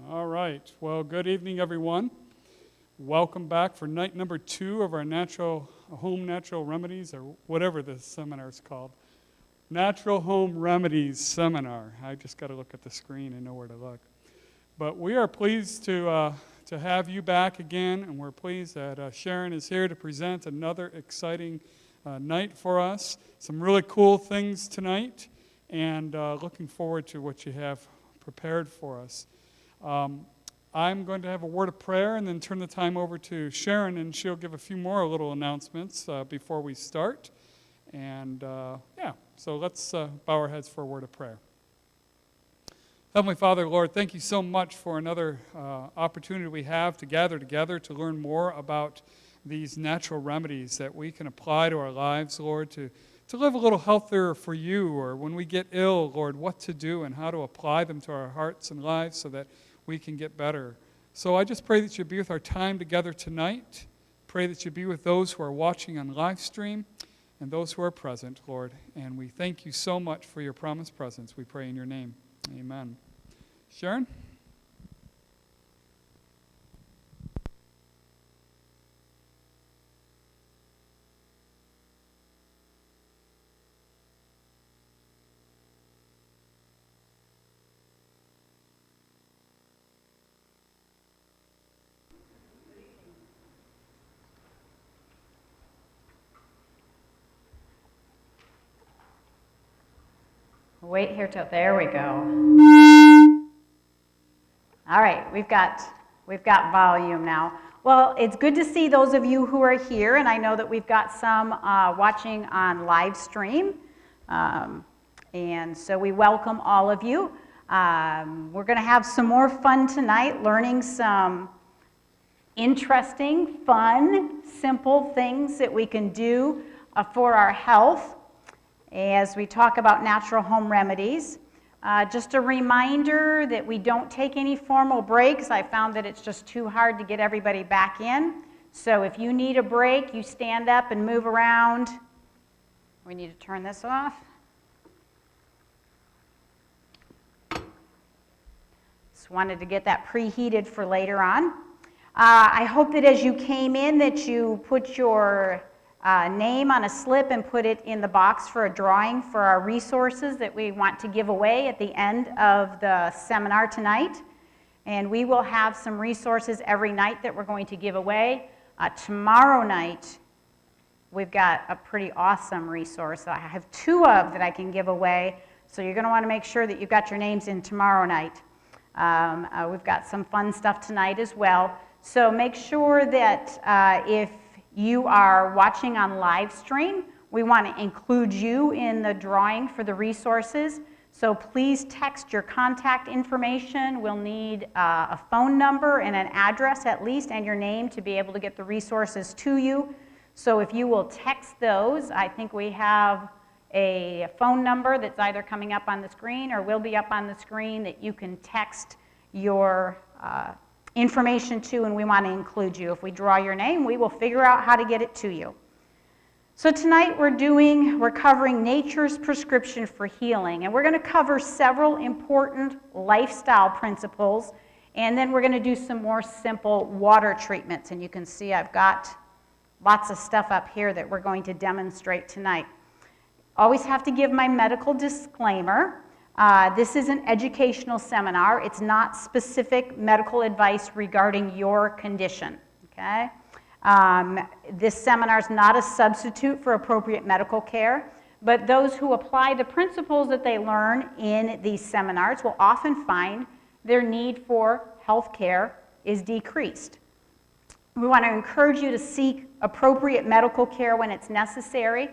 All right. Well, good evening, everyone. Welcome back for night number 2 of our home natural remedies, or whatever this seminar is called. Natural Home Remedies Seminar. I just got to look at the screen and know where to look. But we are pleased to have you back again, and we're pleased that Sharon is here to present another exciting night for us. Some really cool things tonight, and looking forward to what you have prepared for us. I'm going to have a word of prayer and then turn the time over to Sharon, and she'll give a few more little announcements before we start. And so let's bow our heads for a word of prayer. Heavenly Father, Lord, thank you so much for another opportunity we have to gather together to learn more about these natural remedies that we can apply to our lives, Lord, to live a little healthier for you, or when we get ill, Lord, what to do and how to apply them to our hearts and lives so that we can get better. So I just pray that you be with our time together tonight. Pray that you be with those who are watching on live stream and those who are present, Lord. And we thank you so much for your promised presence. We pray in your name. Amen. Sharon? Wait here till, there we go. All right, we've got volume now. Well, it's good to see those of you who are here, and I know that we've got some watching on live stream. And so we welcome all of you. We're going to have some more fun tonight, learning some interesting, fun, simple things that we can do for our health as we talk about natural home remedies. Just a reminder that we don't take any formal breaks. I found that it's just too hard to get everybody back in. So if you need a break, you stand up and move around. We need to turn this off. Just wanted to get that preheated for later on. I hope that as you came in that you put your name on a slip and put it in the box for a drawing for our resources that we want to give away at the end of the seminar tonight. And we will have some resources every night that we're going to give away. Tomorrow night, we've got a pretty awesome resource. I have 2 of that I can give away, so you're going to want to make sure that you've got your names in tomorrow night. We've got some fun stuff tonight as well. So make sure that if you are watching on live stream, we want to include you in the drawing for the resources. So please text your contact information. We'll need a phone number and an address at least, and your name to be able to get the resources to you. So if you will text those, I think we have a phone number that's either coming up on the screen or will be up on the screen that you can text your information to, and we want to include you. If we draw your name, we will figure out how to get it to you. So tonight we're covering nature's prescription for healing, and we're going to cover several important lifestyle principles, and then we're going to do some more simple water treatments. And you can see I've got lots of stuff up here that we're going to demonstrate tonight. Always have to give my medical disclaimer. This is an educational seminar. It's not specific medical advice regarding your condition, okay? This seminar is not a substitute for appropriate medical care, but those who apply the principles that they learn in these seminars will often find their need for health care is decreased. We want to encourage you to seek appropriate medical care when it's necessary.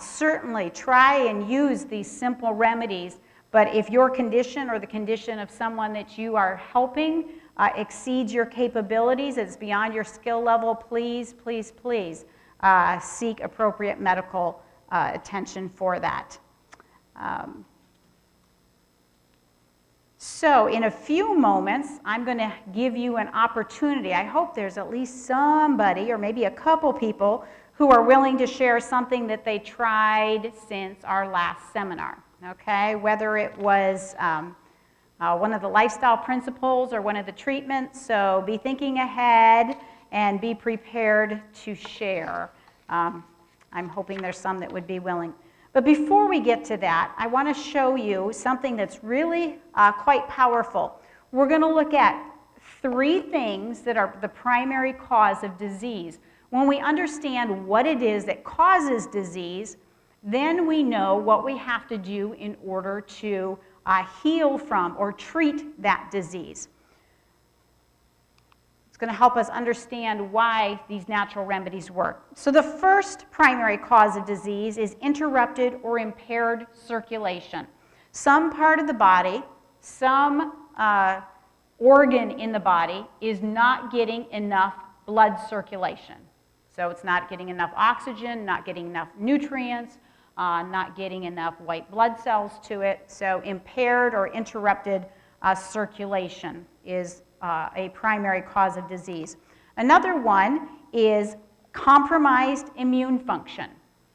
Certainly try and use these simple remedies, but if your condition or the condition of someone that you are helping exceeds your capabilities, it's beyond your skill level, please, please, please seek appropriate medical attention for that. So in a few moments, I'm going to give you an opportunity. I hope there's at least somebody or maybe a couple people who are willing to share something that they tried since our last seminar, okay? Whether it was one of the lifestyle principles or one of the treatments, so be thinking ahead and be prepared to share. I'm hoping there's some that would be willing. But before we get to that, I want to show you something that's really quite powerful. We're going to look at 3 things that are the primary cause of disease. When we understand what it is that causes disease, then we know what we have to do in order to heal from or treat that disease. It's going to help us understand why these natural remedies work. So the first primary cause of disease is interrupted or impaired circulation. Some part of the body, some organ in the body is not getting enough blood circulation. So it's not getting enough oxygen, not getting enough nutrients, not getting enough white blood cells to it. So impaired or interrupted circulation is a primary cause of disease. Another one is compromised immune function.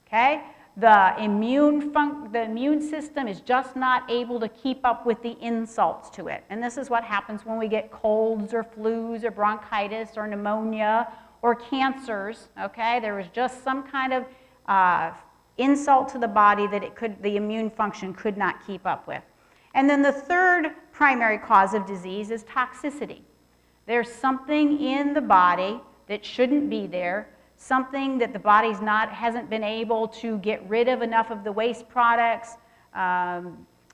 Okay? The immune system is just not able to keep up with the insults to it. And this is what happens when we get colds or flus or bronchitis or pneumonia or cancers. Okay? There was just some kind of insult to the body that the immune function could not keep up with. And then the third primary cause of disease is toxicity. There's something in the body that shouldn't be there, something that the body's hasn't been able to get rid of enough of the waste products.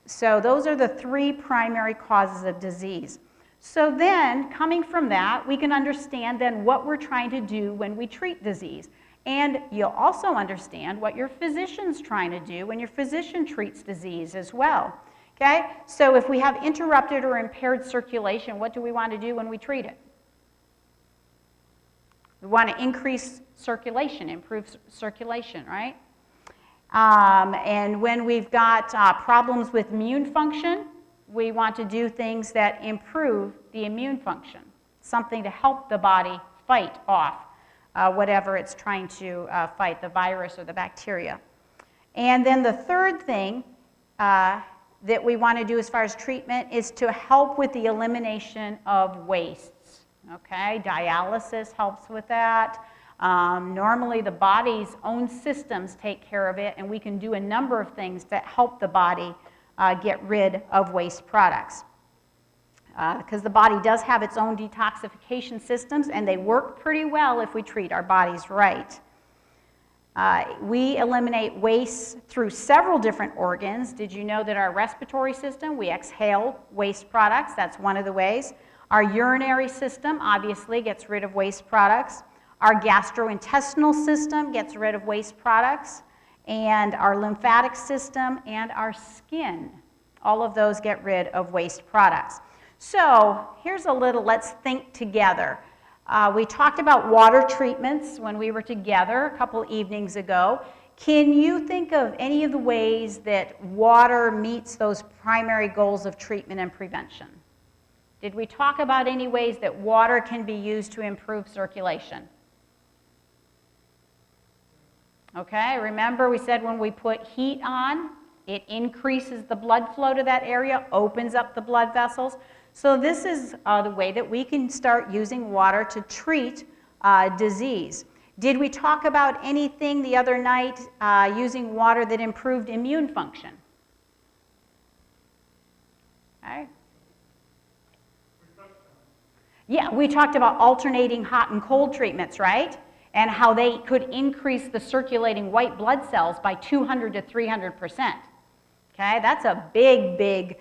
So those are the 3 primary causes of disease. So then, coming from that, we can understand then what we're trying to do when we treat disease. And you'll also understand what your physician's trying to do when your physician treats disease as well. Okay? So if we have interrupted or impaired circulation, what do we want to do when we treat it? We want to increase circulation, improve circulation, right? And when we've got problems with immune function, we want to do things that improve the immune function, something to help the body fight off whatever it's trying to fight, the virus or the bacteria. And then the third thing that we want to do as far as treatment is to help with the elimination of wastes. Okay, dialysis helps with that. Normally the body's own systems take care of it, and we can do a number of things that help the body get rid of waste products. Because the body does have its own detoxification systems, and they work pretty well if we treat our bodies right. We eliminate waste through several different organs. Did you know that our respiratory system, we exhale waste products? That's one of the ways. Our urinary system obviously gets rid of waste products. Our gastrointestinal system gets rid of waste products. And our lymphatic system and our skin, all of those get rid of waste products. So here's a little, let's think together. We talked about water treatments when we were together a couple evenings ago. Can you think of any of the ways that water meets those primary goals of treatment and prevention? Did we talk about any ways that water can be used to improve circulation? Okay, remember we said when we put heat on, it increases the blood flow to that area, opens up the blood vessels. So this is the way that we can start using water to treat disease. Did we talk about anything the other night using water that improved immune function? Okay. Yeah, we talked about alternating hot and cold treatments, right? And how they could increase the circulating white blood cells by 200 to 300%. Okay, that's a big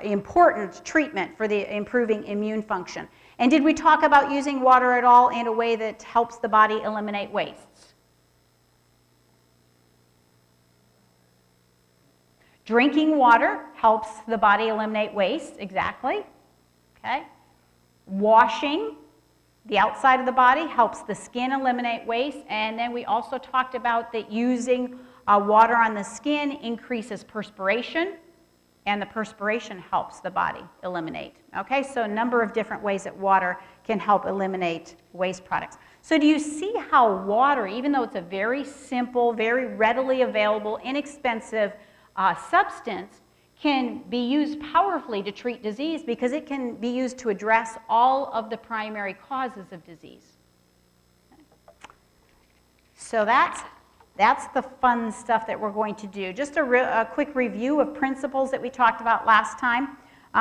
important treatment for the improving immune function. And did we talk about using water at all in a way that helps the body eliminate wastes? Drinking water helps the body eliminate waste, exactly. Okay. Washing the outside of the body helps the skin eliminate waste. And then we also talked about that using water on the skin increases perspiration, and the perspiration helps the body eliminate. Okay, so a number of different ways that water can help eliminate waste products. So do you see how water, even though it's a very simple, very readily available, inexpensive substance, can be used powerfully to treat disease because it can be used to address all of the primary causes of disease. So that's the fun stuff that we're going to do. Just a quick review of principles that we talked about last time.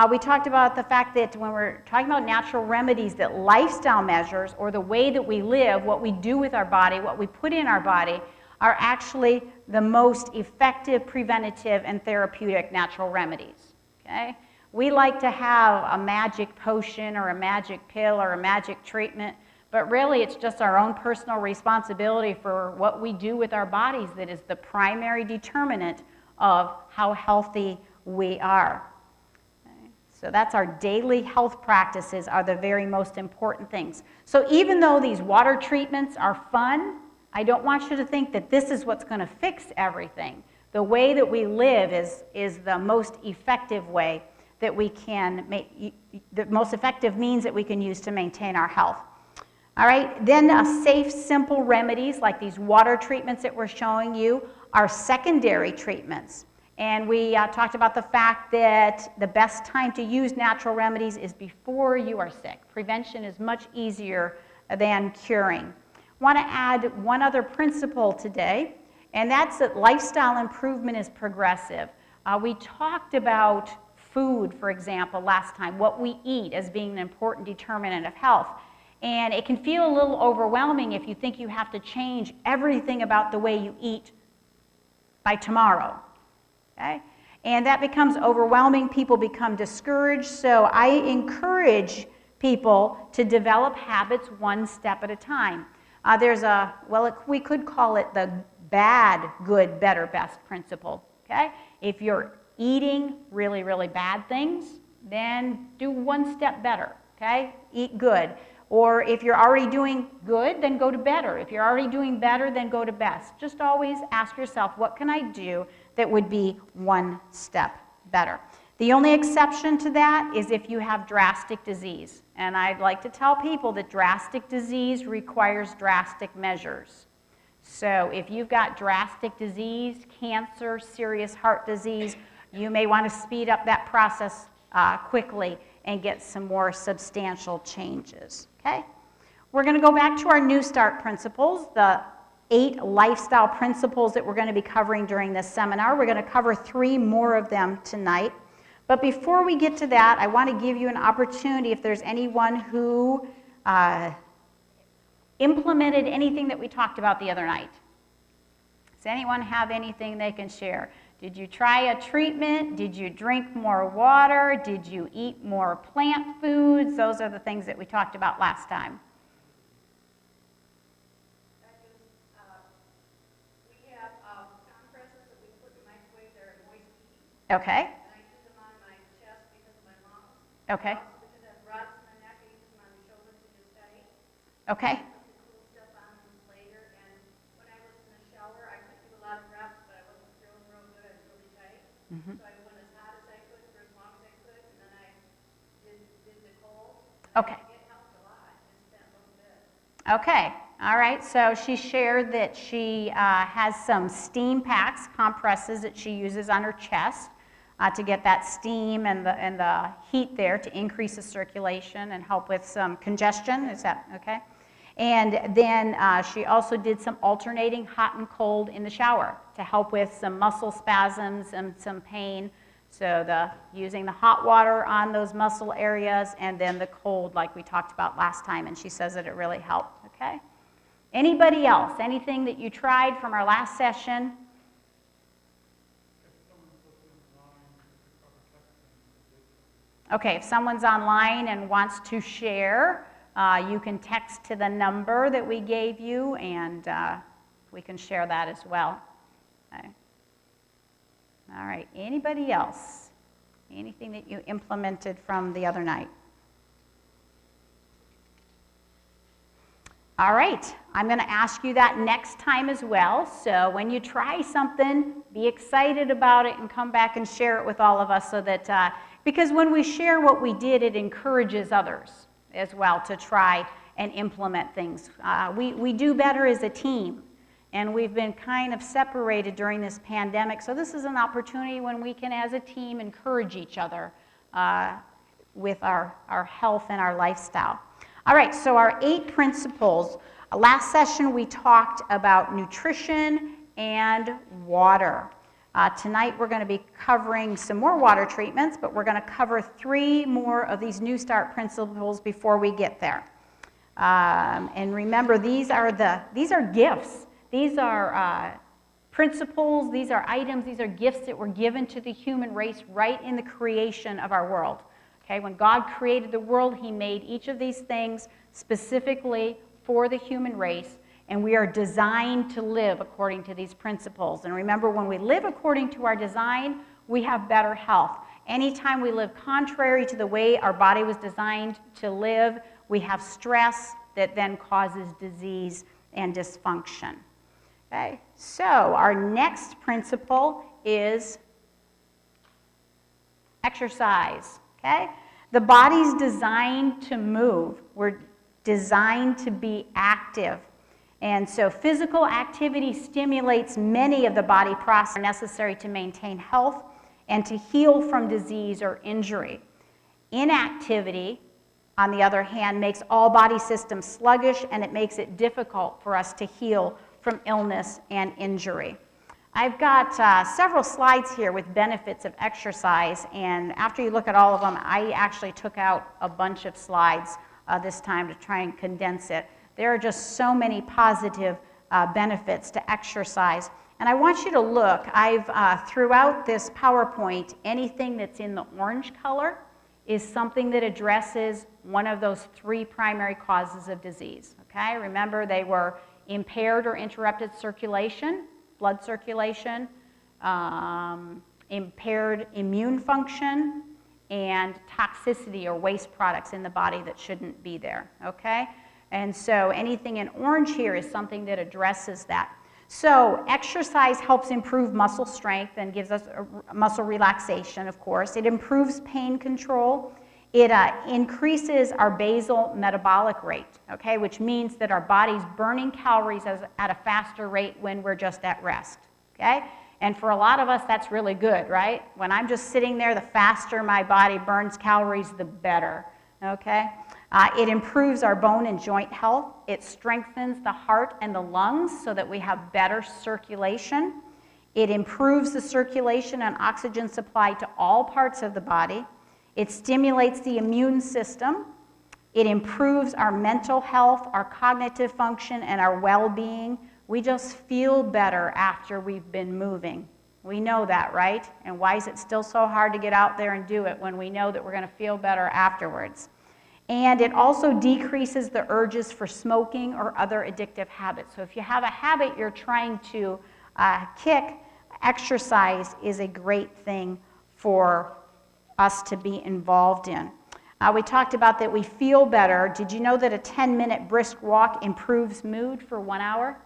We talked about the fact that when we're talking about natural remedies, that lifestyle measures, or the way that we live, what we do with our body, what we put in our body, are actually the most effective preventative and therapeutic natural remedies. Okay? We like to have a magic potion or a magic pill or a magic treatment, but really it's just our own personal responsibility for what we do with our bodies that is the primary determinant of how healthy we are. Okay? So that's our daily health practices are the very most important things. So even though these water treatments are fun, I don't want you to think that this is what's going to fix everything. The way that we live is the most effective way that we can make, the most effective means that we can use to maintain our health. All right, then safe, simple remedies like these water treatments that we're showing you are secondary treatments. And we talked about the fact that the best time to use natural remedies is before you are sick. Prevention is much easier than curing. I want to add one other principle today, and that's that lifestyle improvement is progressive. We talked about food, for example, last time, what we eat as being an important determinant of health. And it can feel a little overwhelming if you think you have to change everything about the way you eat by tomorrow. Okay? And that becomes overwhelming. People become discouraged. So I encourage people to develop habits one step at a time. We could call it the bad, good, better, best principle. Okay? If you're eating really, really bad things, then do one step better. Okay? Eat good. Or if you're already doing good, then go to better. If you're already doing better, then go to best. Just always ask yourself, what can I do that would be one step better? The only exception to that is if you have drastic disease. And I'd like to tell people that drastic disease requires drastic measures. So if you've got drastic disease, cancer, serious heart disease, you may want to speed up that process quickly and get some more substantial changes. Okay? We're going to go back to our New Start principles, the 8 lifestyle principles that we're going to be covering during this seminar. We're going to cover 3 more of them tonight. But before we get to that, I want to give you an opportunity if there's anyone who implemented anything that we talked about the other night. Does anyone have anything they can share? Did you try a treatment? Did you drink more water? Did you eat more plant foods? Those are the things that we talked about last time. We have compresses that we put in the microwave. They're moist heat. Okay. And I use them on my chest because of my mom. Okay. Also because I have rods in my neck, I use them on the shoulders to just tight. Okay. I put the cool stuff on them later. And when I was in the shower, I could do a lot of reps, but I wasn't feeling real good. I was really tight. Mm-hmm. So I went as hot as I could for as long as I could, and then I did the cold. Okay. It helped a lot, just that little bit. Okay. All right. So she shared that she has some steam packs, compresses that she uses on her chest to get that steam and the heat there to increase the circulation and help with some congestion. Is that okay? And then she also did some alternating hot and cold in the shower to help with some muscle spasms and some pain. So using the hot water on those muscle areas and then the cold like we talked about last time, and she says that it really helped, okay? Anybody else? Anything that you tried from our last session? Okay, if someone's online and wants to share, you can text to the number that we gave you, and we can share that as well. Okay. All right, anybody else? Anything that you implemented from the other night? All right, I'm going to ask you that next time as well. So when you try something, be excited about it and come back and share it with all of us so that, because when we share what we did, it encourages others as well to try and implement things. We do better as a team. And we've been kind of separated during this pandemic, so this is an opportunity when we can, as a team, encourage each other with our health and our lifestyle. All right, so our 8 principles. Last session we talked about nutrition and water. Tonight we're going to be covering some more water treatments, but we're going to cover 3 more of these New Start principles before we get there. And remember, these are gifts. These are principles, these are items, these are gifts that were given to the human race right in the creation of our world. Okay, when God created the world, he made each of these things specifically for the human race, and we are designed to live according to these principles. And remember, when we live according to our design, we have better health. Anytime we live contrary to the way our body was designed to live, we have stress that then causes disease and dysfunction. Okay, so our next principle is exercise. Okay, the body's designed to move. We're designed to be active. And so physical activity stimulates many of the body processes necessary to maintain health and to heal from disease or injury. Inactivity, on the other hand, makes all body systems sluggish, and it makes it difficult for us to heal from illness and injury. I've got several slides here with benefits of exercise, and after you look at all of them, I actually took out a bunch of slides this time to try and condense it. There are just so many positive benefits to exercise. And I want you to look. I've, throughout this PowerPoint, anything that's in the orange color is something that addresses one of those 3 primary causes of disease. Okay, remember they were impaired or interrupted circulation, blood circulation, impaired immune function, and toxicity or waste products in the body that shouldn't be there, okay? And so anything in orange here is something that addresses that. So exercise helps improve muscle strength and gives us muscle relaxation, of course. It improves pain control. It increases our basal metabolic rate, okay, which means that our body's burning calories at a faster rate when we're just at rest, okay? And for a lot of us, that's really good, right? When I'm just sitting there, the faster my body burns calories, the better, okay? It improves our bone and joint health. It strengthens the heart and the lungs so that we have better circulation. It improves the circulation and oxygen supply to all parts of the body. It stimulates the immune system. It improves our mental health, our cognitive function, and our well-being. We just feel better after we've been moving. We know that, right? And why is it still so hard to get out there and do it when we know that we're going to feel better afterwards? And it also decreases the urges for smoking or other addictive habits. So if you have a habit you're trying to kick, exercise is a great thing for us to be involved in. We talked about that we feel better. Did you know that a 10-minute brisk walk improves mood for 1 hour?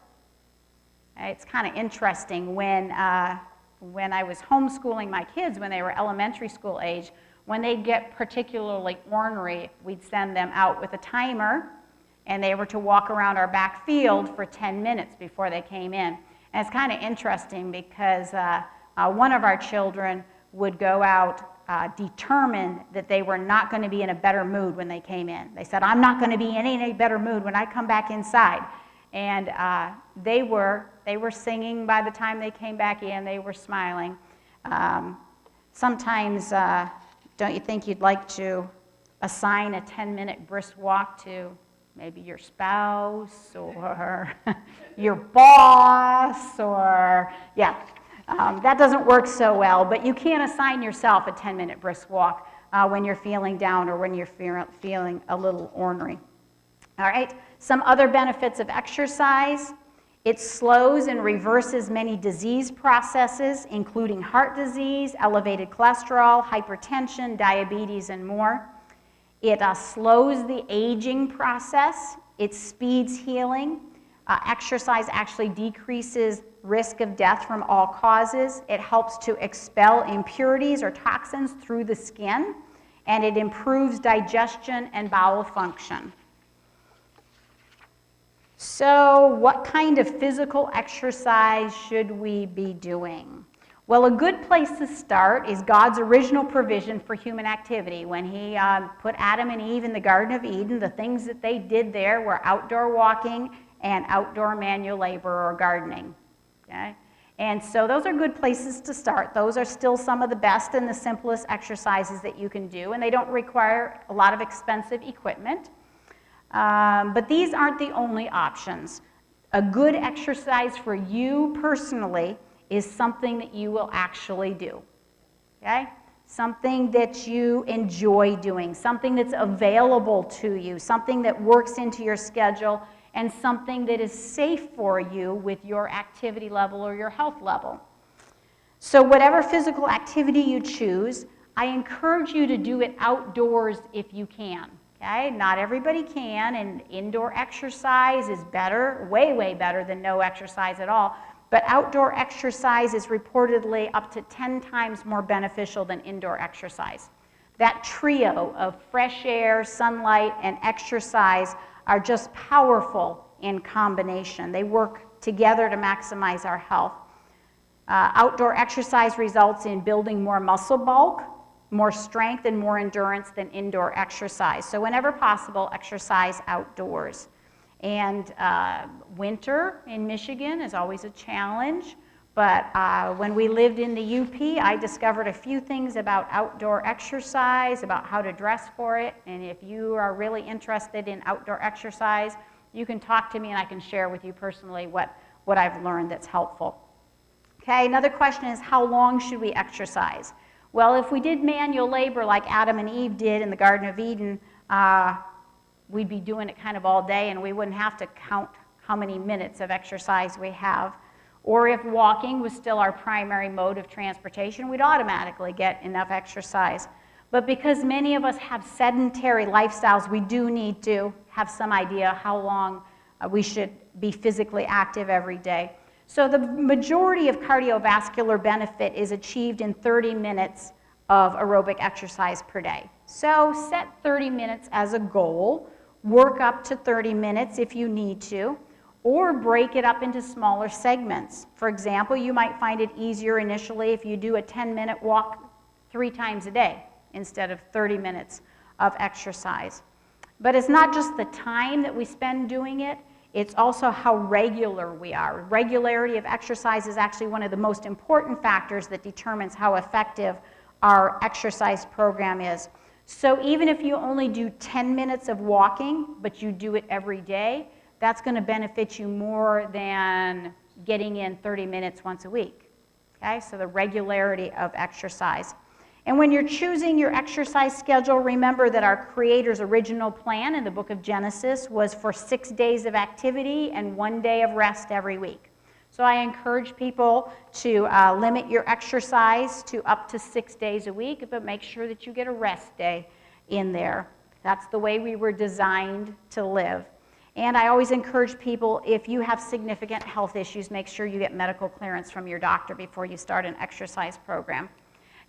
It's kind of interesting. When I was homeschooling my kids when they were elementary school age, when they'd get particularly ornery, we'd send them out with a timer, and they were to walk around our back field for 10 minutes before they came in. And it's kind of interesting because one of our children would go out determined that they were not going to be in a better mood when they came in. They said, I'm not going to be in any better mood when I come back inside. And they were singing by the time they came back in. They were smiling. Sometimes, don't you think you'd like to assign a 10-minute brisk walk to maybe your spouse or your boss or, yeah. That doesn't work so well, but you can assign yourself a 10-minute brisk walk when you're feeling down or when you're feeling a little ornery. All right, some other benefits of exercise. It slows and reverses many disease processes, including heart disease, elevated cholesterol, hypertension, diabetes, and more. It slows the aging process. It speeds healing. Exercise actually decreases risk of death from all causes. It helps to expel impurities or toxins through the skin, and it improves digestion and bowel function. So what kind of physical exercise should we be doing? Well, a good place to start is God's original provision for human activity. When he put Adam and Eve in the Garden of Eden, the things that they did there were outdoor walking and outdoor manual labor or gardening. Okay? And so those are good places to start. Those are still some of the best and the simplest exercises that you can do, and they don't require a lot of expensive equipment. But these aren't the only options. A good exercise for you personally is something that you will actually do, okay? Something that you enjoy doing, something that's available to you, something that works into your schedule, and something that is safe for you with your activity level or your health level. So whatever physical activity you choose, I encourage you to do it outdoors if you can. Okay? Not everybody can, and indoor exercise is better, way, way better than no exercise at all. But outdoor exercise is reportedly up to 10 times more beneficial than indoor exercise. That trio of fresh air, sunlight, and exercise are just powerful in combination. They work together to maximize our health. Outdoor exercise results in building more muscle bulk, more strength, and more endurance than indoor exercise. So whenever possible, exercise outdoors. And winter in Michigan is always a challenge, but when we lived in the UP, I discovered a few things about outdoor exercise, about how to dress for it, and if you are really interested in outdoor exercise, you can talk to me and I can share with you personally what I've learned that's helpful. Okay, another question is, how long should we exercise? Well, if we did manual labor like Adam and Eve did in the Garden of Eden, we'd be doing it kind of all day and we wouldn't have to count how many minutes of exercise we have. Or if walking was still our primary mode of transportation, we'd automatically get enough exercise. But because many of us have sedentary lifestyles, we do need to have some idea how long we should be physically active every day. So the majority of cardiovascular benefit is achieved in 30 minutes of aerobic exercise per day. So set 30 minutes as a goal, work up to 30 minutes if you need to, or break it up into smaller segments. For example, you might find it easier initially if you do a 10-minute walk 3 times a day instead of 30 minutes of exercise. But it's not just the time that we spend doing it, it's also how regular we are. Regularity of exercise is actually one of the most important factors that determines how effective our exercise program is. So even if you only do 10 minutes of walking, but you do it every day, that's going to benefit you more than getting in 30 minutes once a week. Okay, so the regularity of exercise. And when you're choosing your exercise schedule, remember that our Creator's original plan in the book of Genesis was for 6 days of activity and 1 day of rest every week. So I encourage people to limit your exercise to up to 6 days a week, but make sure that you get a rest day in there. That's the way we were designed to live. And I always encourage people, if you have significant health issues, make sure you get medical clearance from your doctor before you start an exercise program.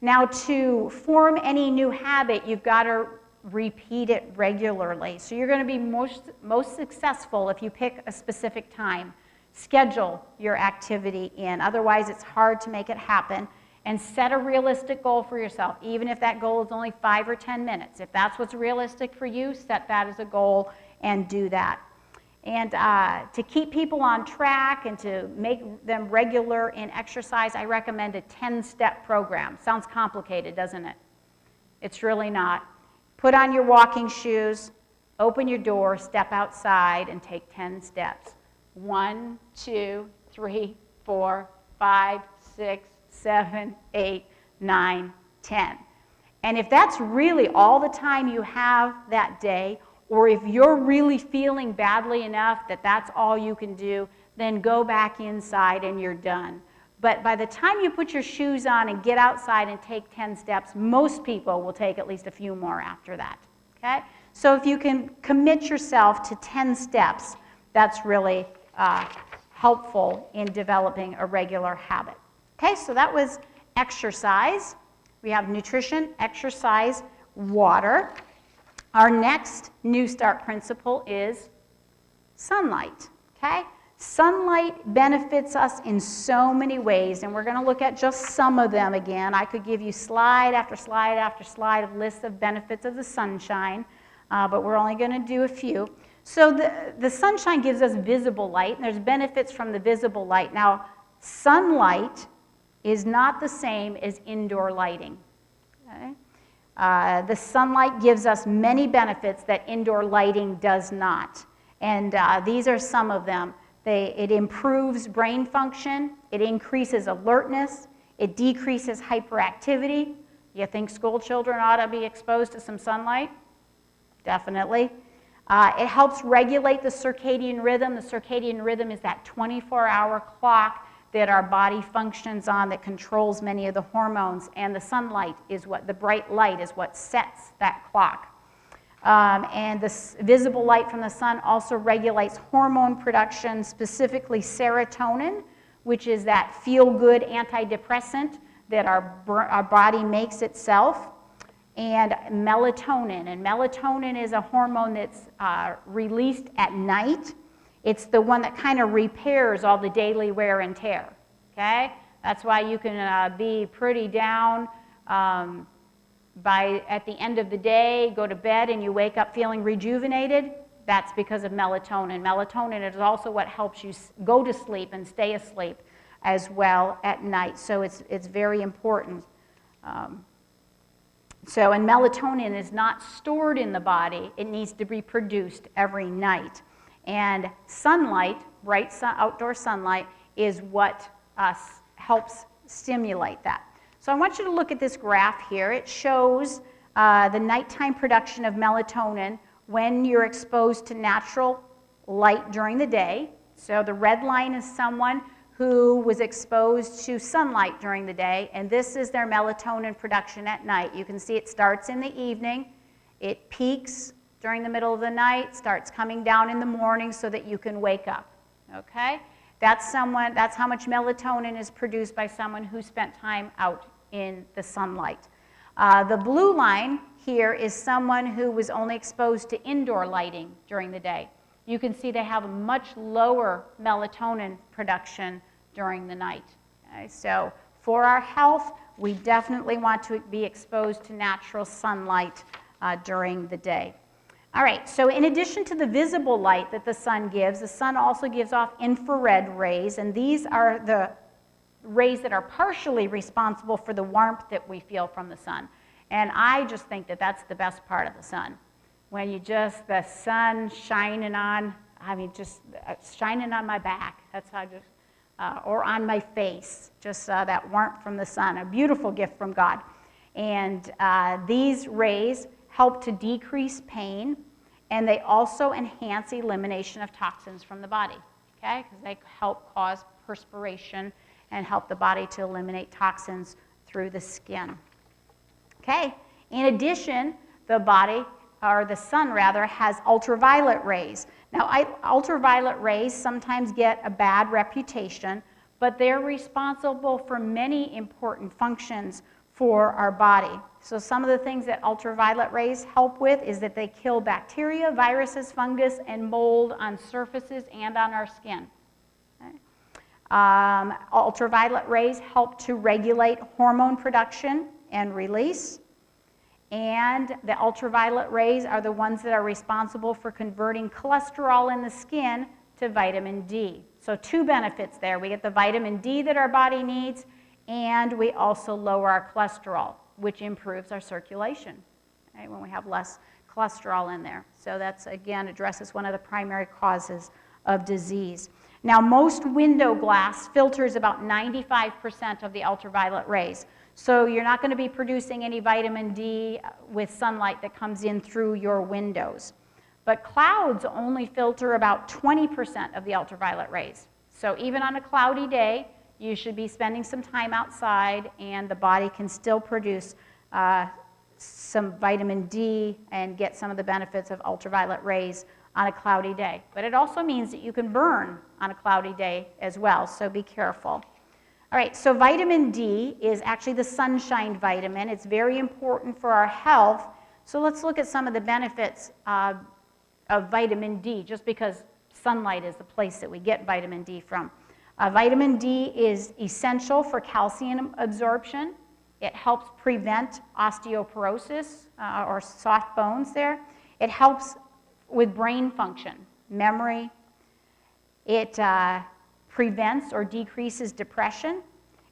Now, to form any new habit, you've got to repeat it regularly. So you're going to be most successful if you pick a specific time. Schedule your activity in. Otherwise, it's hard to make it happen. And set a realistic goal for yourself, even if that goal is only 5 or 10 minutes. If that's what's realistic for you, set that as a goal and do that. And to keep people on track and to make them regular in exercise, I recommend a 10-step program. Sounds complicated, doesn't it? It's really not. Put on your walking shoes, open your door, step outside, and take 10 steps. 1, 2, 3, 4, 5, 6, 7, 8, 9, 10. And if that's really all the time you have that day, or if you're really feeling badly enough that that's all you can do, then go back inside and you're done. But by the time you put your shoes on and get outside and take 10 steps, most people will take at least a few more after that. Okay? So if you can commit yourself to 10 steps, that's really helpful in developing a regular habit. Okay, so that was exercise. We have nutrition, exercise, water. Our next New Start principle is sunlight. Okay? Sunlight benefits us in so many ways, and we're going to look at just some of them again. I could give you slide after slide after slide of lists of benefits of the sunshine, but we're only going to do a few. So the sunshine gives us visible light, and there's benefits from the visible light. Now, sunlight is not the same as indoor lighting. Okay? The sunlight gives us many benefits that indoor lighting does not, and these are some of them. It improves brain function, it increases alertness, it decreases hyperactivity. You think school children ought to be exposed to some sunlight? Definitely. It helps regulate the circadian rhythm. The circadian rhythm is that 24-hour clock that our body functions on that controls many of the hormones, and the sunlight is the bright light is what sets that clock. And the visible light from the sun also regulates hormone production, specifically serotonin, which is that feel-good antidepressant that our body makes itself, and melatonin. And melatonin is a hormone that's released at night. It's the one that kind of repairs all the daily wear and tear. Okay? That's why you can be pretty down at the end of the day, go to bed, and you wake up feeling rejuvenated. That's because of melatonin. Melatonin is also what helps you go to sleep and stay asleep as well at night. So it's very important. And melatonin is not stored in the body. It needs to be produced every night. And sunlight, bright outdoor sunlight, is what helps stimulate that. So I want you to look at this graph here. It shows the nighttime production of melatonin when you're exposed to natural light during the day. So the red line is someone who was exposed to sunlight during the day, and this is their melatonin production at night. You can see it starts in the evening, it peaks during the middle of the night, starts coming down in the morning so that you can wake up. Okay? That's how much melatonin is produced by someone who spent time out in the sunlight. The blue line here is someone who was only exposed to indoor lighting during the day. You can see they have a much lower melatonin production during the night. Okay? So for our health, we definitely want to be exposed to natural sunlight during the day. All right, so in addition to the visible light that the sun gives, the sun also gives off infrared rays, and these are the rays that are partially responsible for the warmth that we feel from the sun. And I just think that that's the best part of the sun. When the sun shining on, just shining on my back, that's how or on my face, just that warmth from the sun, a beautiful gift from God. And these rays help to decrease pain, and they also enhance elimination of toxins from the body, okay? Because they help cause perspiration and help the body to eliminate toxins through the skin. Okay, in addition, the sun rather, has ultraviolet rays. Now, ultraviolet rays sometimes get a bad reputation, but they're responsible for many important functions for our body. So some of the things that ultraviolet rays help with is that they kill bacteria, viruses, fungus, and mold on surfaces and on our skin. Okay? Ultraviolet rays help to regulate hormone production and release. And the ultraviolet rays are the ones that are responsible for converting cholesterol in the skin to vitamin D. So two benefits there. We get the vitamin D that our body needs, and we also lower our cholesterol, which improves our circulation, okay, when we have less cholesterol in there. So that's, again, addresses one of the primary causes of disease. Now, most window glass filters about 95% of the ultraviolet rays. So you're not going to be producing any vitamin D with sunlight that comes in through your windows. But clouds only filter about 20% of the ultraviolet rays. So even on a cloudy day, you should be spending some time outside, and the body can still produce some vitamin D and get some of the benefits of ultraviolet rays on a cloudy day. But it also means that you can burn on a cloudy day as well, so be careful. All right, so vitamin D is actually the sunshine vitamin. It's very important for our health. So let's look at some of the benefits of vitamin D, just because sunlight is the place that we get vitamin D from. Vitamin D is essential for calcium absorption. It helps prevent osteoporosis or soft bones there. It helps with brain function, memory. It prevents or decreases depression.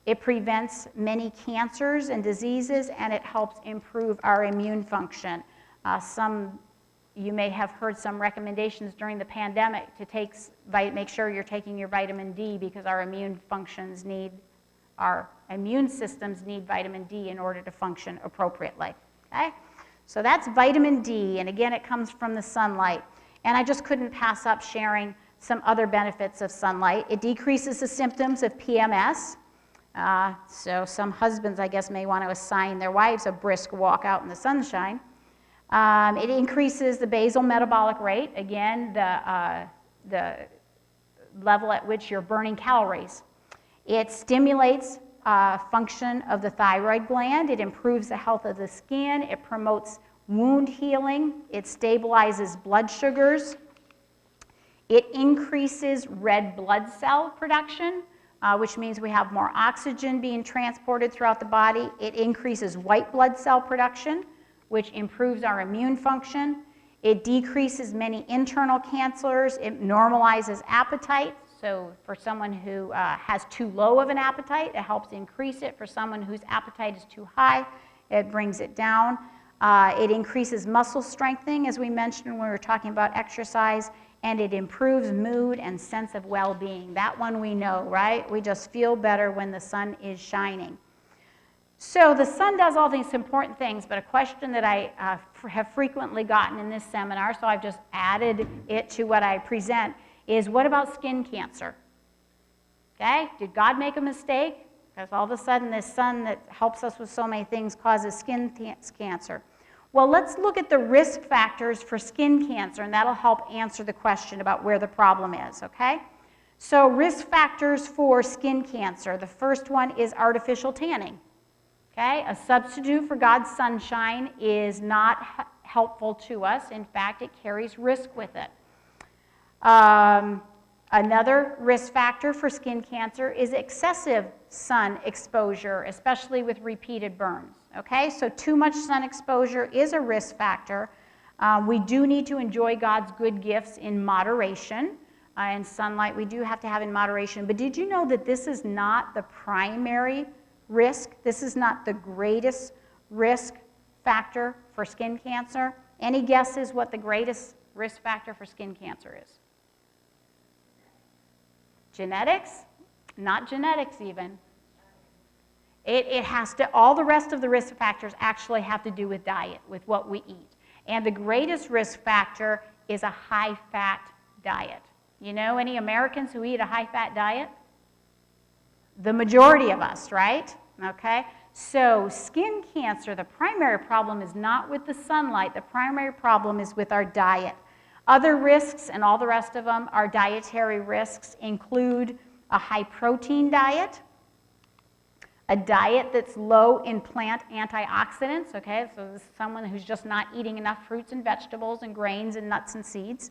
It prevents many cancers and diseases, and it helps improve our immune function. You may have heard some recommendations during the pandemic to make sure you're taking your vitamin D because our immune systems need vitamin D in order to function appropriately. Okay? So that's vitamin D, and again, it comes from the sunlight. And I just couldn't pass up sharing some other benefits of sunlight. It decreases the symptoms of PMS. So some husbands, I guess, may want to assign their wives a brisk walk out in the sunshine. It increases the basal metabolic rate, again, the level at which you're burning calories. It stimulates function of the thyroid gland. It improves the health of the skin. It promotes wound healing. It stabilizes blood sugars. It increases red blood cell production, which means we have more oxygen being transported throughout the body. It increases white blood cell production, which improves our immune function. It decreases many internal cancers. It normalizes appetite. So for someone who has too low of an appetite, it helps increase it. For someone whose appetite is too high, it brings it down. It increases muscle strengthening, as we mentioned when we were talking about exercise, and it improves mood and sense of well-being. That one we know, right? We just feel better when the sun is shining. So the sun does all these important things, but a question that I have frequently gotten in this seminar, so I've just added it to what I present, is what about skin cancer? Okay, did God make a mistake? Because all of a sudden this sun that helps us with so many things causes skin cancer. Well, let's look at the risk factors for skin cancer, and that'll help answer the question about where the problem is, okay? So risk factors for skin cancer. The first one is artificial tanning. Okay, a substitute for God's sunshine is not helpful to us. In fact, it carries risk with it. Another risk factor for skin cancer is excessive sun exposure, especially with repeated burns. Okay, so too much sun exposure is a risk factor. We do need to enjoy God's good gifts in moderation. And sunlight we do have to have in moderation. But did you know that this is not the primary risk? This is not the greatest risk factor for skin cancer. Any guesses what the greatest risk factor for skin cancer is? Genetics? Not genetics even. It has to, all the rest of the risk factors actually have to do with diet, with what we eat. And the greatest risk factor is a high-fat diet. You know any Americans who eat a high-fat diet? The majority of us, right? Okay, so skin cancer, the primary problem is not with the sunlight. The primary problem is with our diet. Other risks, and all the rest of them are dietary risks, include a high-protein diet, a diet that's low in plant antioxidants, okay, so this is someone who's just not eating enough fruits and vegetables and grains and nuts and seeds,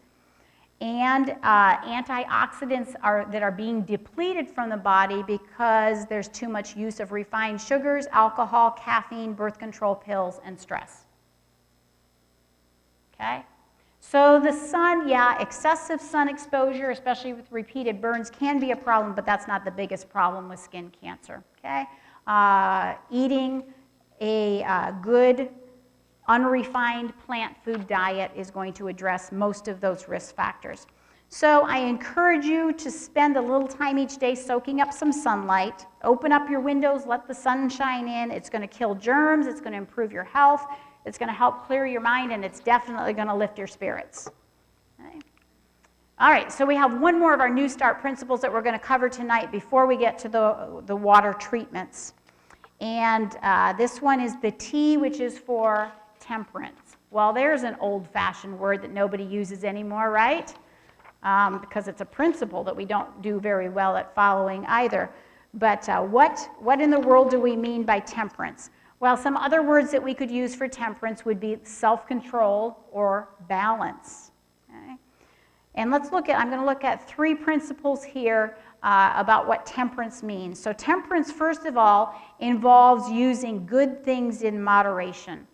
and antioxidants that are being depleted from the body because there's too much use of refined sugars, alcohol, caffeine, birth control pills, and stress. Okay? So the sun, yeah, excessive sun exposure, especially with repeated burns, can be a problem, but that's not the biggest problem with skin cancer. Okay? Eating a good unrefined plant food diet is going to address most of those risk factors. So I encourage you to spend a little time each day soaking up some sunlight. Open up your windows, let the sun shine in. It's going to kill germs, it's going to improve your health, it's going to help clear your mind, and it's definitely going to lift your spirits. Okay. All right, so we have one more of our New Start principles that we're going to cover tonight before we get to the water treatments. And this one is the T, which is for temperance. Well, there's an old-fashioned word that nobody uses anymore, right? Because it's a principle that we don't do very well at following either. But what in the world do we mean by temperance? Well, some other words that we could use for temperance would be self-control or balance. Okay? And I'm going to look at 3 principles here about what temperance means. So temperance, first of all, involves using good things in moderation.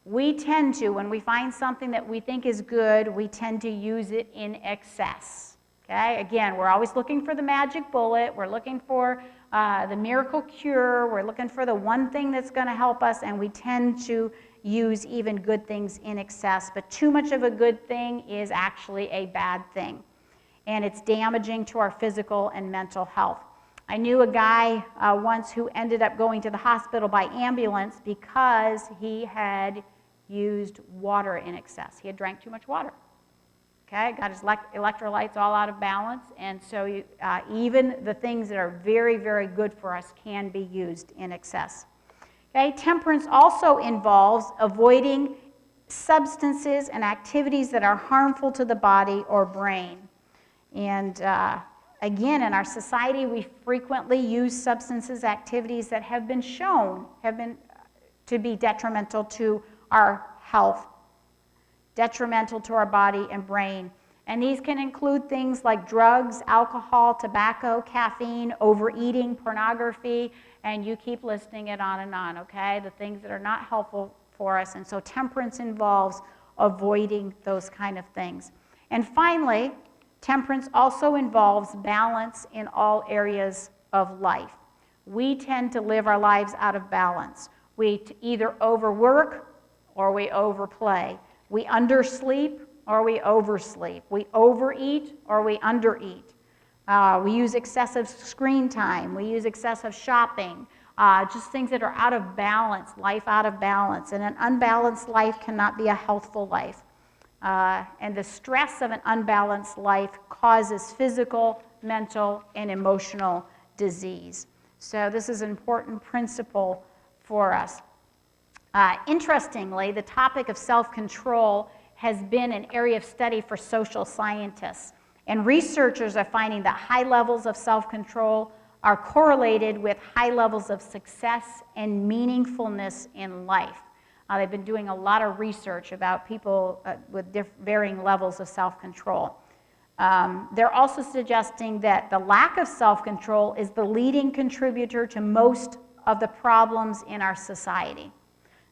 We tend to, when we find something that we think is good, we tend to use it in excess. Okay? Again, we're always looking for the magic bullet. We're looking for the miracle cure. We're looking for the one thing that's going to help us, and we tend to use even good things in excess. But too much of a good thing is actually a bad thing, and it's damaging to our physical and mental health. I knew a guy once who ended up going to the hospital by ambulance because he had used water in excess. He had drank too much water. Okay, got his electrolytes all out of balance, and so even the things that are very, very good for us can be used in excess. Okay, temperance also involves avoiding substances and activities that are harmful to the body or brain. And again, in our society, we frequently use substances, activities that have been shown to be detrimental to our health, detrimental to our body and brain. And these can include things like drugs, alcohol, tobacco, caffeine, overeating, pornography, and you keep listing it on and on, okay? The things that are not helpful for us. And so temperance involves avoiding those kind of things. And finally, temperance also involves balance in all areas of life. We tend to live our lives out of balance. We either overwork or we overplay. We undersleep or we oversleep. We overeat or we undereat. We use excessive screen time. We use excessive shopping. Just things that are out of balance, life out of balance. And an unbalanced life cannot be a healthful life. And the stress of an unbalanced life causes physical, mental, and emotional disease. So this is an important principle for us. Interestingly, the topic of self-control has been an area of study for social scientists. And researchers are finding that high levels of self-control are correlated with high levels of success and meaningfulness in life. They've been doing a lot of research about people with varying levels of self-control. They're also suggesting that the lack of self-control is the leading contributor to most of the problems in our society.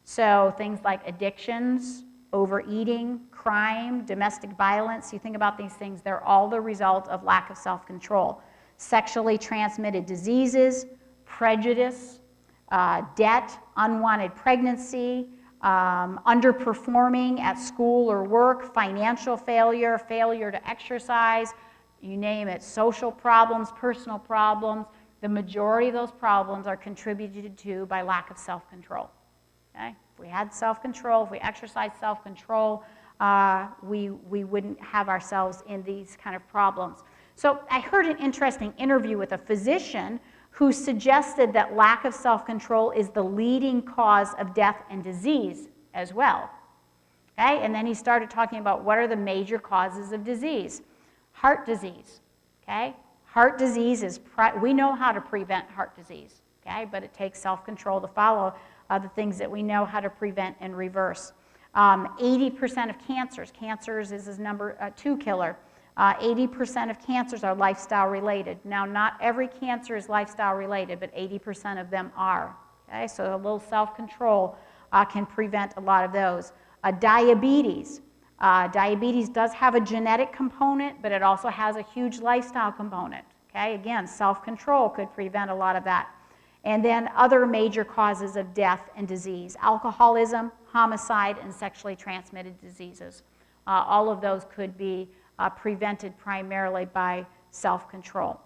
So things like addictions, overeating, crime, domestic violence, you think about these things, they're all the result of lack of self-control. Sexually transmitted diseases, prejudice, debt, unwanted pregnancy, underperforming at school or work, financial failure, failure to exercise, you name it, social problems, personal problems. The majority of those problems are contributed to by lack of self-control. Okay? If we had self-control, if we exercised self-control, we wouldn't have ourselves in these kind of problems. So I heard an interesting interview with a physician who suggested that lack of self-control is the leading cause of death and disease as well. Okay? And then he started talking about what are the major causes of disease. Heart disease. Okay? Heart disease is, we know how to prevent heart disease, okay? But it takes self-control to follow the things that we know how to prevent and reverse. 80% of cancers is his number 2 killer. 80% of cancers are lifestyle related. Now, not every cancer is lifestyle related, but 80% of them are. Okay? So a little self-control can prevent a lot of those. Diabetes. Diabetes does have a genetic component, but it also has a huge lifestyle component. Okay? Again, self-control could prevent a lot of that. And then other major causes of death and disease: alcoholism, homicide, and sexually transmitted diseases. All of those could be prevented primarily by self-control.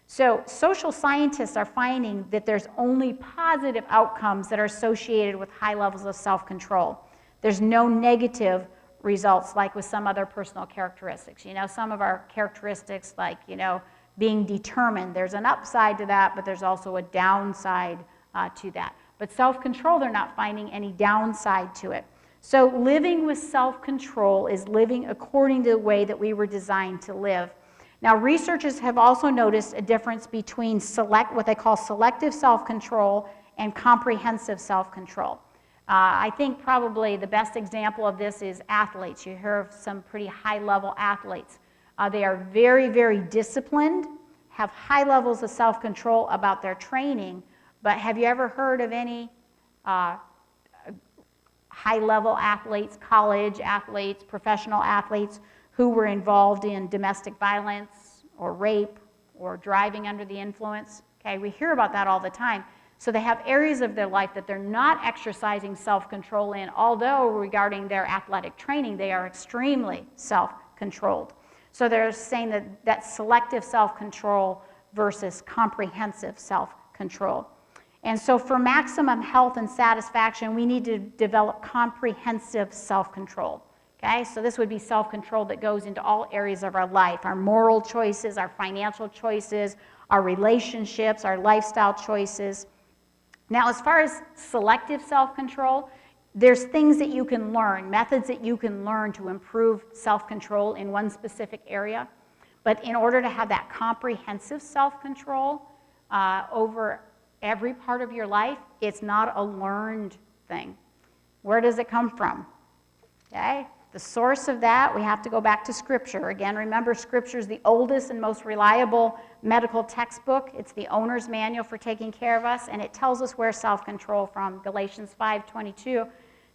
So social scientists are finding that there's only positive outcomes that are associated with high levels of self-control. There's no negative results like with some other personal characteristics. You know, some of our characteristics like, you know, being determined, there's an upside to that, but there's also a downside to that. But self-control, they're not finding any downside to it. So living with self-control is living according to the way that we were designed to live. Now, researchers have also noticed a difference between what they call selective self-control and comprehensive self-control. I think probably the best example of this is athletes. You hear of some pretty high-level athletes. They are very, very disciplined, have high levels of self-control about their training, but have you ever heard of any high-level athletes, college athletes, professional athletes who were involved in domestic violence or rape or driving under the influence? Okay, we hear about that all the time. So they have areas of their life that they're not exercising self-control in, although regarding their athletic training, they are extremely self-controlled. So they're saying that that's selective self-control versus comprehensive self-control. And so for maximum health and satisfaction, we need to develop comprehensive self-control. Okay, so this would be self-control that goes into all areas of our life, our moral choices, our financial choices, our relationships, our lifestyle choices. Now, as far as selective self-control, there's things that you can learn, methods that you can learn to improve self-control in one specific area. But in order to have that comprehensive self-control over every part of your life, it's not a learned thing. Where does it come from? Okay? The source of that, we have to go back to Scripture. Again, remember, Scripture is the oldest and most reliable medical textbook. It's the owner's manual for taking care of us, and it tells us where self-control from. Galatians 5:22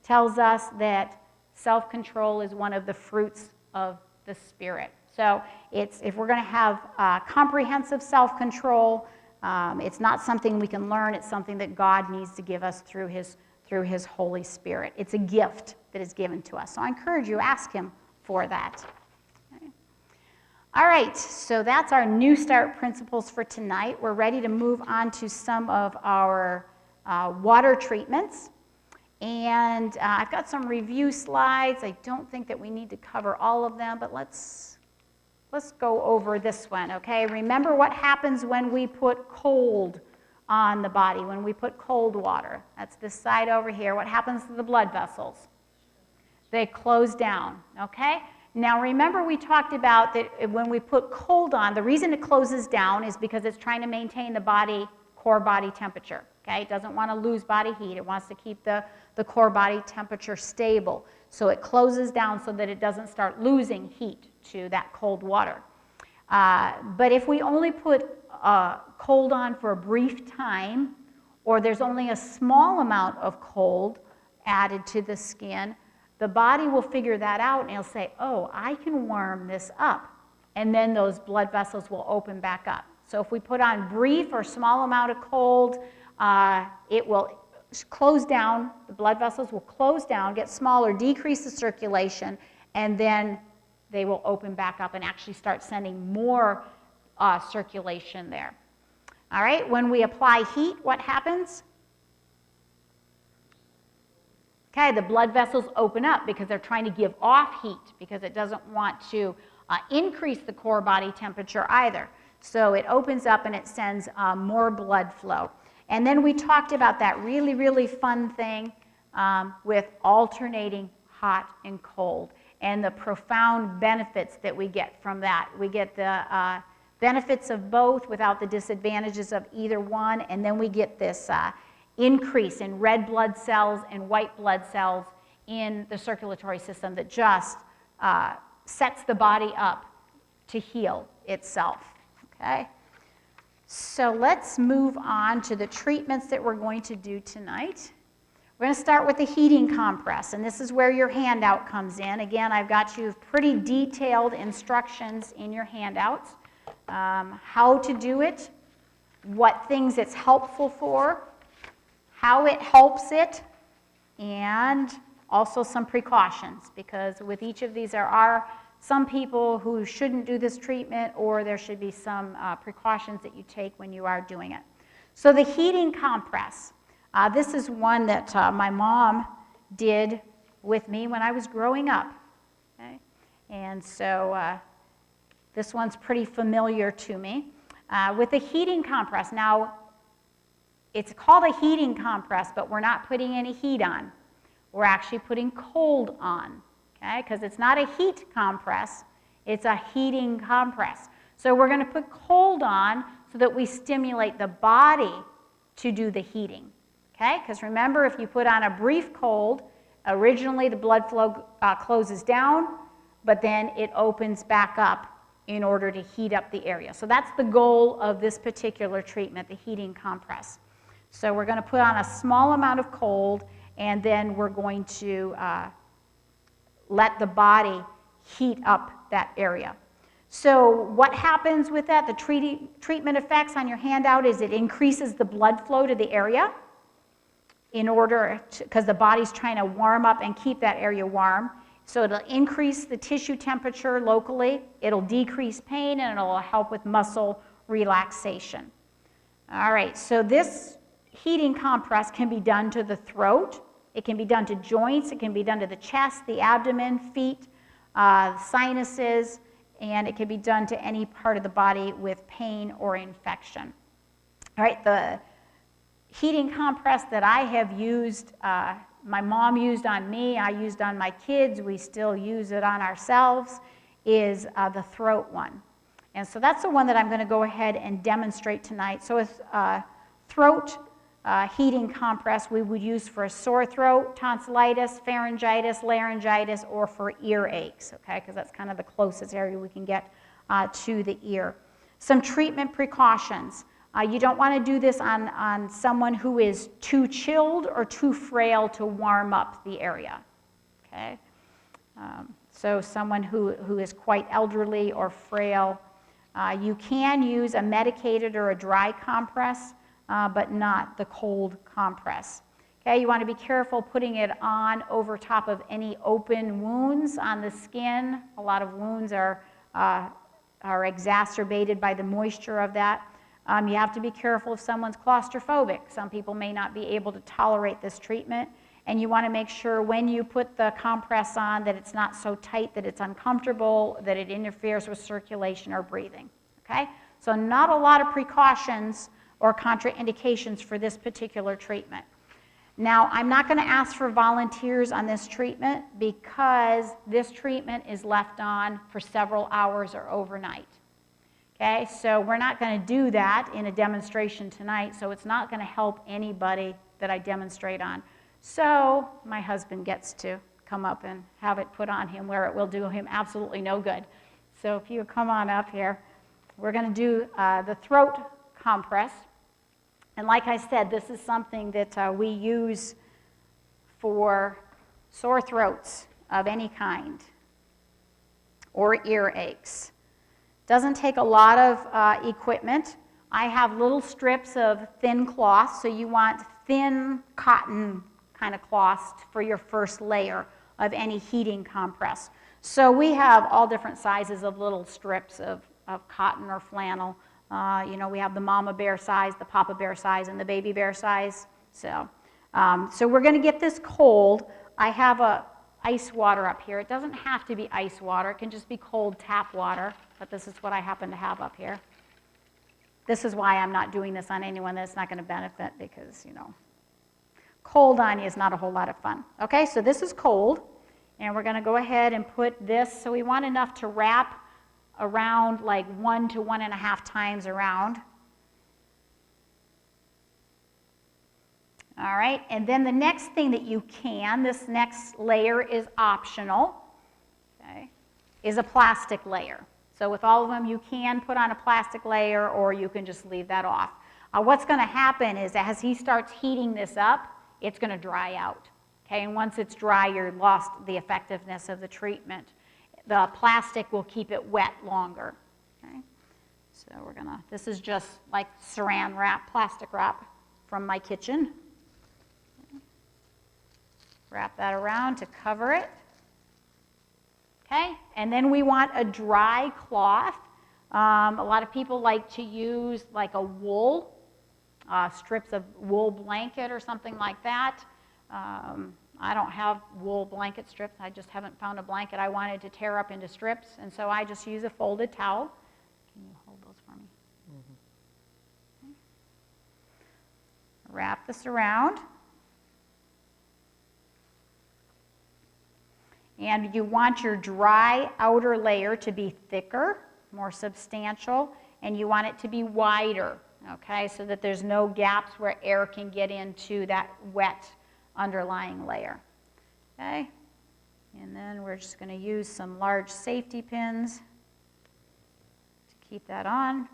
tells us that self-control is one of the fruits of the Spirit. So if we're going to have comprehensive self-control, it's not something we can learn. It's something that God needs to give us through His Holy Spirit. It's a gift that is given to us. So I encourage you, ask Him for that. Okay. All right, so that's our New Start principles for tonight. We're ready to move on to some of our water treatments. And I've got some review slides. I don't think that we need to cover all of them, but let's go over this one, okay? Remember what happens when we put cold on the body, when we put cold water. That's this side over here. What happens to the blood vessels? They close down, okay? Now remember we talked about that when we put cold on, the reason it closes down is because it's trying to maintain the core body temperature, okay? It doesn't want to lose body heat. It wants to keep the core body temperature stable. So it closes down so that it doesn't start losing heat to that cold water. But if we only put cold on for a brief time, or there's only a small amount of cold added to the skin, the body will figure that out and it'll say, oh, I can warm this up. And then those blood vessels will open back up. So if we put on brief or small amount of cold, it will close down, the blood vessels will close down, get smaller, decrease the circulation, and then they will open back up and actually start sending more circulation there. All right, when we apply heat, what happens? Okay, the blood vessels open up because they're trying to give off heat because it doesn't want to increase the core body temperature either. So it opens up and it sends more blood flow. And then we talked about that really, really fun thing with alternating hot and cold and the profound benefits that we get from that. We get the benefits of both without the disadvantages of either one, and then we get this increase in red blood cells and white blood cells in the circulatory system that just sets the body up to heal itself. Okay? So let's move on to the treatments that we're going to do tonight. We're going to start with the heating compress, and this is where your handout comes in. Again, I've got you pretty detailed instructions in your handouts, how to do it, what things it's helpful for, how it helps it, and also some precautions, because with each of these there are some people who shouldn't do this treatment, or there should be some precautions that you take when you are doing it. So the heating compress, this is one that my mom did with me when I was growing up. Okay? And so this one's pretty familiar to me. With the heating compress, now it's called a heating compress, but we're not putting any heat on. We're actually putting cold on, okay? Because it's not a heat compress, it's a heating compress. So we're going to put cold on so that we stimulate the body to do the heating, okay? Because remember, if you put on a brief cold, originally the blood flow closes down, but then it opens back up in order to heat up the area. So that's the goal of this particular treatment, the heating compress. So we're going to put on a small amount of cold, and then we're going to let the body heat up that area. So what happens with that? The treatment effects on your handout is it increases the blood flow to the area in order to, because the body's trying to warm up and keep that area warm. So it'll increase the tissue temperature locally, it'll decrease pain, and it'll help with muscle relaxation. All right, so this heating compress can be done to the throat, it can be done to joints, it can be done to the chest, the abdomen, feet, sinuses, and it can be done to any part of the body with pain or infection. All right, the heating compress that I have used, my mom used on me, I used on my kids, we still use it on ourselves, is the throat one. And so that's the one that I'm going to go ahead and demonstrate tonight. So with throat heating compress, we would use for a sore throat, tonsillitis, pharyngitis, laryngitis, or for ear aches, okay, because that's kind of the closest area we can get to the ear. Some treatment precautions. You don't want to do this on someone who is too chilled or too frail to warm up the area, okay? So someone who is quite elderly or frail. You can use a medicated or a dry compress, but not the cold compress. Okay, you want to be careful putting it on over top of any open wounds on the skin. A lot of wounds are exacerbated by the moisture of that. You have to be careful if someone's claustrophobic. Some people may not be able to tolerate this treatment, and you want to make sure when you put the compress on that it's not so tight that it's uncomfortable, that it interferes with circulation or breathing. Okay? So not a lot of precautions or contraindications for this particular treatment. Now, I'm not going to ask for volunteers on this treatment because this treatment is left on for several hours or overnight. Okay, so we're not going to do that in a demonstration tonight, so it's not going to help anybody that I demonstrate on. So my husband gets to come up and have it put on him where it will do him absolutely no good. So if you come on up here, we're going to do the throat compress. And like I said, this is something that we use for sore throats of any kind or ear aches. Doesn't take a lot of equipment. I have little strips of thin cloth, so you want thin cotton kind of cloth for your first layer of any heating compress. So we have all different sizes of little strips of cotton or flannel. You know, we have the mama bear size, the papa bear size, and the baby bear size. So we're going to get this cold. I have ice water up here. It doesn't have to be ice water. It can just be cold tap water, but this is what I happen to have up here. This is why I'm not doing this on anyone that's not going to benefit because, you know, cold on you is not a whole lot of fun. Okay, so this is cold, and we're going to go ahead and put this. So we want enough to wrap around like 1 to 1.5 times around. All right, and then the next thing that you can, this next layer is optional, okay, is a plastic layer. So with all of them, you can put on a plastic layer or you can just leave that off. What's going to happen is as he starts heating this up, it's going to dry out. Okay, and once it's dry, you've lost the effectiveness of the treatment. The plastic will keep it wet longer. Okay, so we're going to, this is just like saran wrap, plastic wrap from my kitchen. Wrap that around to cover it. Okay, and then we want a dry cloth. A lot of people like to use like a wool, strips of wool blanket or something like that. I don't have wool blanket strips. I just haven't found a blanket I wanted to tear up into strips, and so I just use a folded towel. Can you hold those for me? Mm-hmm. Okay. Wrap this around. And you want your dry outer layer to be thicker, more substantial, and you want it to be wider, okay, so that there's no gaps where air can get into that wet underlying layer. Okay, and then we're just going to use some large safety pins keep that on.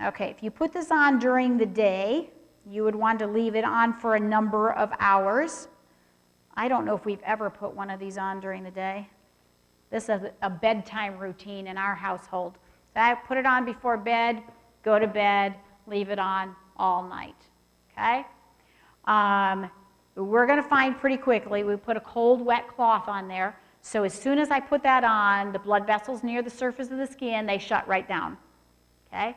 Okay, if you put this on during the day, you would want to leave it on for a number of hours. I don't know if we've ever put one of these on during the day. This is a bedtime routine in our household. So I put it on before bed, go to bed, leave it on all night, okay? We're going to find pretty quickly, we put a cold, wet cloth on there, so as soon as I put that on, the blood vessels near the surface of the skin, they shut right down, okay?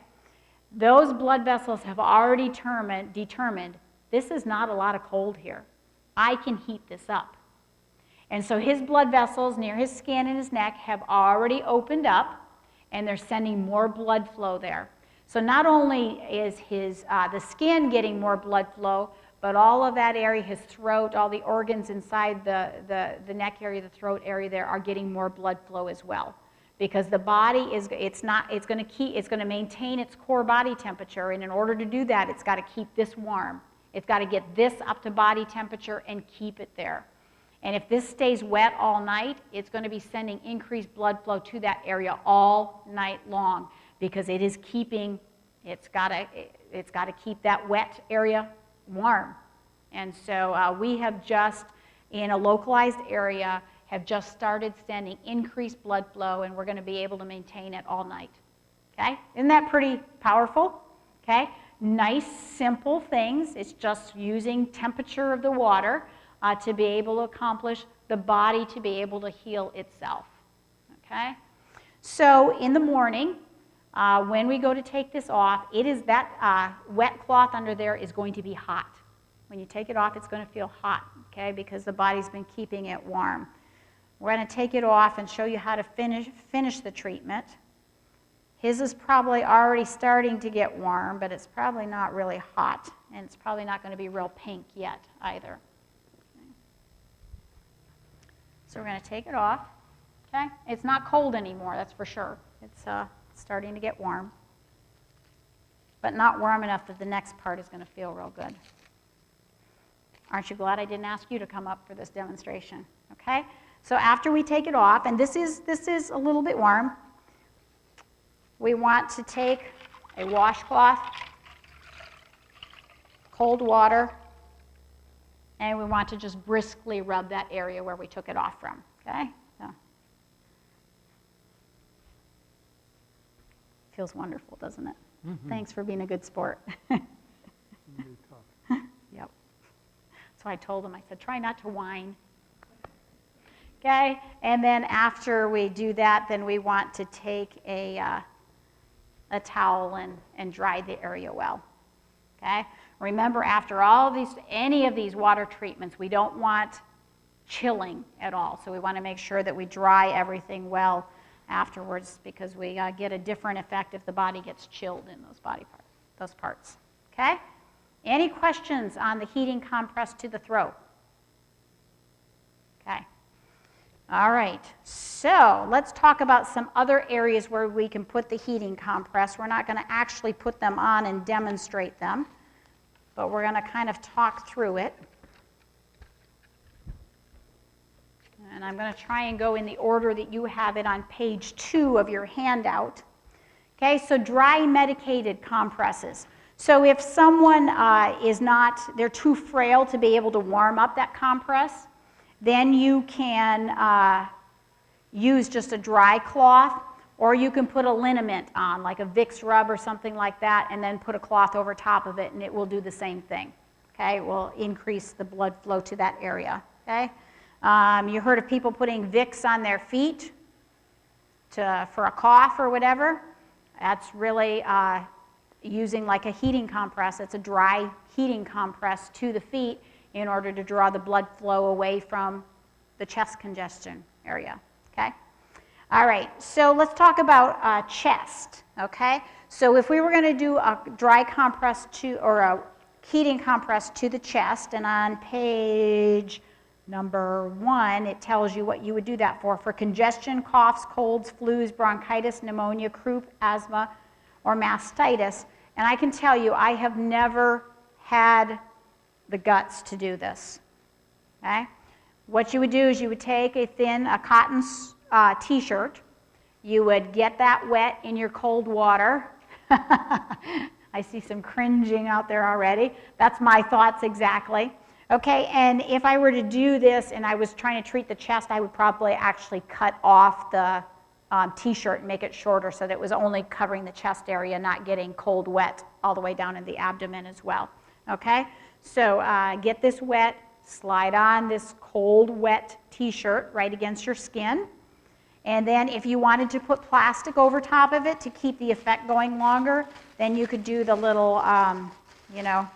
Those blood vessels have already determined this is not a lot of cold here. I can heat this up. And so his blood vessels near his skin and his neck have already opened up, and they're sending more blood flow there. So not only is the skin getting more blood flow, but all of that area, his throat, all the organs inside the neck area, the throat area there are getting more blood flow as well. Because the body it's going to maintain its core body temperature, and in order to do that, it's got to keep this warm. It's got to get this up to body temperature and keep it there. And if this stays wet all night, it's going to be sending increased blood flow to that area all night long, because it's got to keep that wet area warm. And so we have just, in a localized area, have just started sending increased blood flow, and we're going to be able to maintain it all night. Okay? Isn't that pretty powerful? Okay? Nice, simple things. It's just using temperature of the water to be able to accomplish the body to be able to heal itself. Okay? So in the morning, when we go to take this off, it is that wet cloth under there is going to be hot. When you take it off, it's going to feel hot, okay, because the body's been keeping it warm. We're going to take it off and show you how to finish the treatment. His is probably already starting to get warm, but it's probably not really hot, and it's probably not going to be real pink yet either. Okay. So we're going to take it off. Okay? It's not cold anymore, that's for sure. It's starting to get warm, but not warm enough that the next part is going to feel real good. Aren't you glad I didn't ask you to come up for this demonstration? Okay? So after we take it off, and this is a little bit warm, we want to take a washcloth, cold water, and we want to just briskly rub that area where we took it off from. Okay? So. Feels wonderful, doesn't it? Mm-hmm. Thanks for being a good sport. Yep. So I told him, I said, try not to whine. Okay? And then after we do that, then we want to take a towel and dry the area well. Okay? Remember, after all of these, any of these water treatments, we don't want chilling at all. So we want to make sure that we dry everything well afterwards, because we get a different effect if the body gets chilled in those parts. Okay? Any questions on the heating compress to the throat? Okay. All right, so let's talk about some other areas where we can put the heating compress. We're not going to actually put them on and demonstrate them, but we're going to kind of talk through it. And I'm going to try and go in the order that you have it on page 2 of your handout. Okay, so dry medicated compresses. So if someone they're too frail to be able to warm up that compress, then you can use just a dry cloth, or you can put a liniment on, like a Vicks rub or something like that, and then put a cloth over top of it, and it will do the same thing. Okay, it will increase the blood flow to that area. Okay, you heard of people putting Vicks on their feet for a cough or whatever. That's really using like a heating compress. It's a dry heating compress to the feet in order to draw the blood flow away from the chest congestion area, okay? All right, so let's talk about chest, okay? So if we were going to do a dry compress or a heating compress to the chest, and on page number 1, it tells you what you would do that for congestion, coughs, colds, flus, bronchitis, pneumonia, croup, asthma, or mastitis. And I can tell you, I have never had the guts to do this. Okay? What you would do is you would take a cotton t-shirt. You would get that wet in your cold water. I see some cringing out there already. That's my thoughts exactly. Okay, and if I were to do this and I was trying to treat the chest, I would probably actually cut off the t-shirt and make it shorter so that it was only covering the chest area, not getting cold wet all the way down in the abdomen as well. Okay, so get this wet, slide on this cold wet t-shirt right against your skin. And then if you wanted to put plastic over top of it to keep the effect going longer, then you could do the little, you know,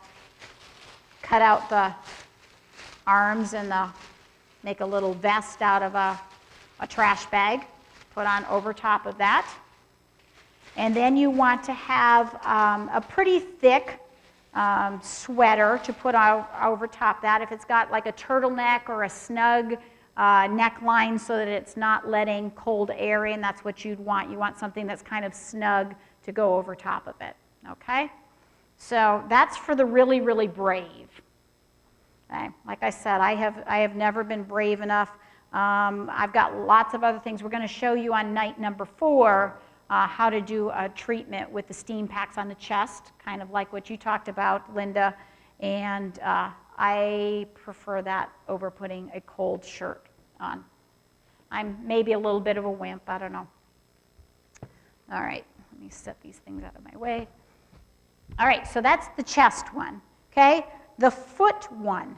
cut out the arms and make a little vest out of a trash bag, put on over top of that. And then you want to have a pretty thick sweater to put over top that. If it's got like a turtleneck or a snug neckline so that it's not letting cold air in, that's what you'd want. You want something that's kind of snug to go over top of it. Okay? So that's for the really, really brave. Okay? Like I said, I have never been brave enough. I've got lots of other things. We're going to show you on night number 4 how to do a treatment with the steam packs on the chest, kind of like what you talked about, Linda. And I prefer that over putting a cold shirt on. I'm maybe a little bit of a wimp, I don't know. All right, let me set these things out of my way. All right, so that's the chest one, okay? The foot one,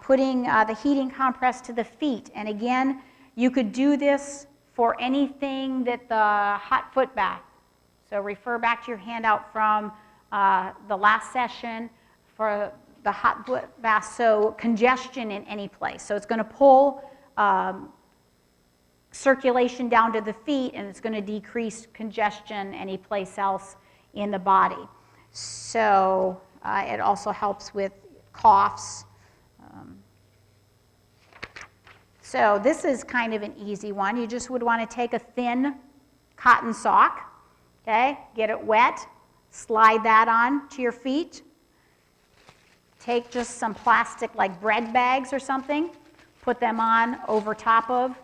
putting the heating compress to the feet. And again, you could do this for anything that the hot foot bath. So refer back to your handout from the last session for the hot foot bath. So congestion in any place. So it's going to pull circulation down to the feet, and it's going to decrease congestion any place else in the body. So it also helps with coughs. So this is kind of an easy one. You just would want to take a thin cotton sock, okay, get it wet, slide that on to your feet. Take just some plastic like bread bags or something, put them on over top of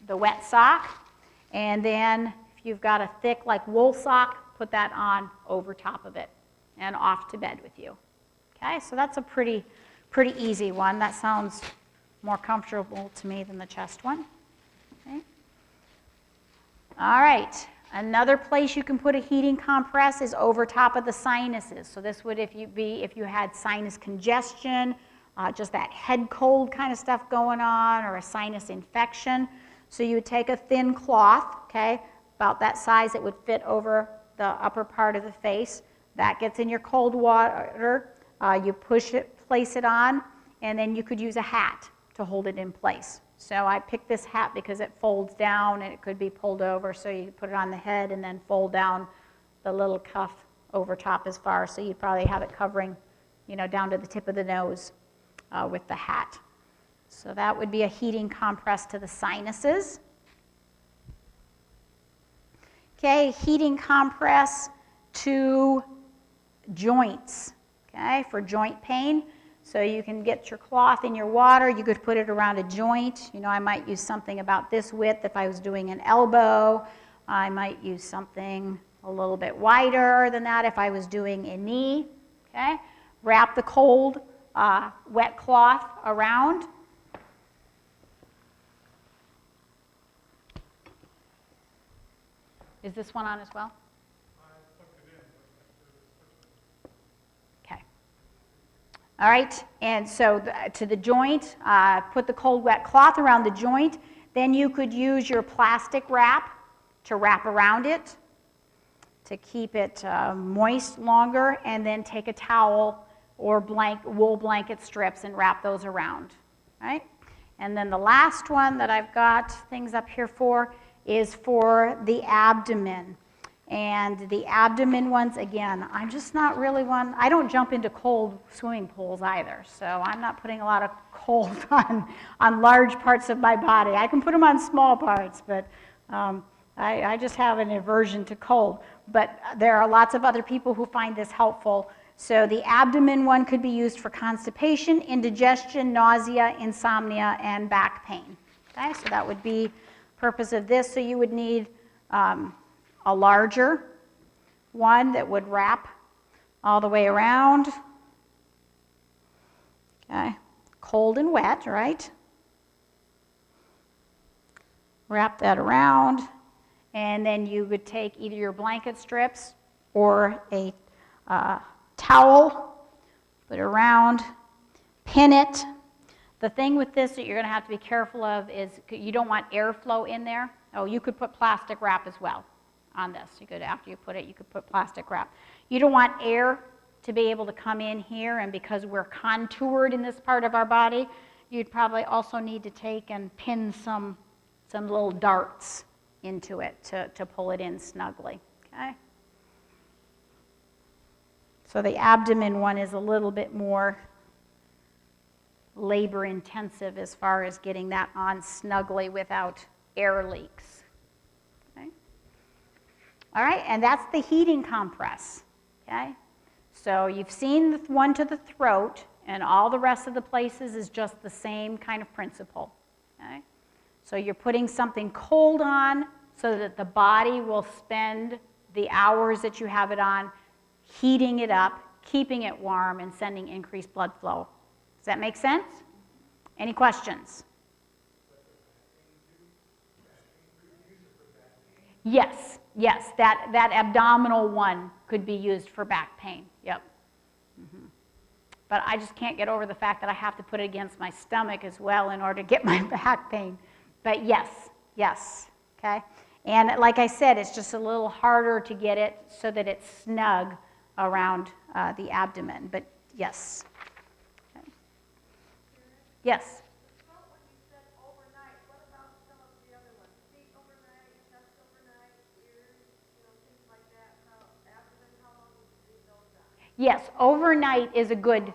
the wet sock, and then if you've got a thick like wool sock, put that on over top of it and off to bed with you. Okay, so that's a pretty easy one. That sounds more comfortable to me than the chest one. Okay. All right, another place you can put a heating compress is over top of the sinuses. So this would if you had sinus congestion, just that head cold kind of stuff going on, or a sinus infection. So you would take a thin cloth, okay, about that size that would fit over the upper part of the face. That gets in your cold water. You push it, place it on, and then you could use a hat to hold it in place. So I picked this hat because it folds down and it could be pulled over, so you put it on the head and then fold down the little cuff over top as far, so you'd probably have it covering, you know, down to the tip of the nose with the hat. So that would be a heating compress to the sinuses. Okay, heating compress to joints, okay, for joint pain. So you can get your cloth in your water, you could put it around a joint. You know, I might use something about this width if I was doing an elbow. I might use something a little bit wider than that if I was doing a knee, okay? Wrap the cold, wet cloth around. Is this one on as well? All right, and so to the joint, put the cold wet cloth around the joint. Then you could use your plastic wrap to wrap around it to keep it moist longer, and then take a towel or wool blanket strips and wrap those around, right? And then the last one that I've got things up here for is for the abdomen. And the abdomen ones, again, I'm just not really one, I don't jump into cold swimming pools either, so I'm not putting a lot of cold on large parts of my body. I can put them on small parts, but I just have an aversion to cold. But there are lots of other people who find this helpful. So the abdomen one could be used for constipation, indigestion, nausea, insomnia, and back pain. Okay, so that would be purpose of this. So you would need a larger one that would wrap all the way around. Okay, cold and wet, right? Wrap that around, and then you would take either your blanket strips or a towel, put it around, pin it. The thing with this that you're going to have to be careful of is you don't want airflow in there. Oh, you could put plastic wrap as well on this. You could, after you put it, you could put plastic wrap. You don't want air to be able to come in here, and because we're contoured in this part of our body, you'd probably also need to take and pin some little darts into it to pull it in snugly. Okay? So the abdomen one is a little bit more labor intensive as far as getting that on snugly without air leaks. Okay? All right, and that's the heating compress. Okay? So you've seen the one to the throat, and all the rest of the places is just the same kind of principle. Okay? So you're putting something cold on so that the body will spend the hours that you have it on heating it up, keeping it warm, and sending increased blood flow. Does that make sense? Any questions? Yes, yes, that abdominal one could be used for back pain. Yep. Mm-hmm. But I just can't get over the fact that I have to put it against my stomach as well in order to get my back pain. But yes, yes, okay? And like I said, it's just a little harder to get it so that it's snug around the abdomen, but yes. Okay. Yes? When you said overnight, what about some of the other ones? Feet overnight, chest overnight, ears, things like that. Abdomen, how long would you leave those on? Yes, overnight is a good.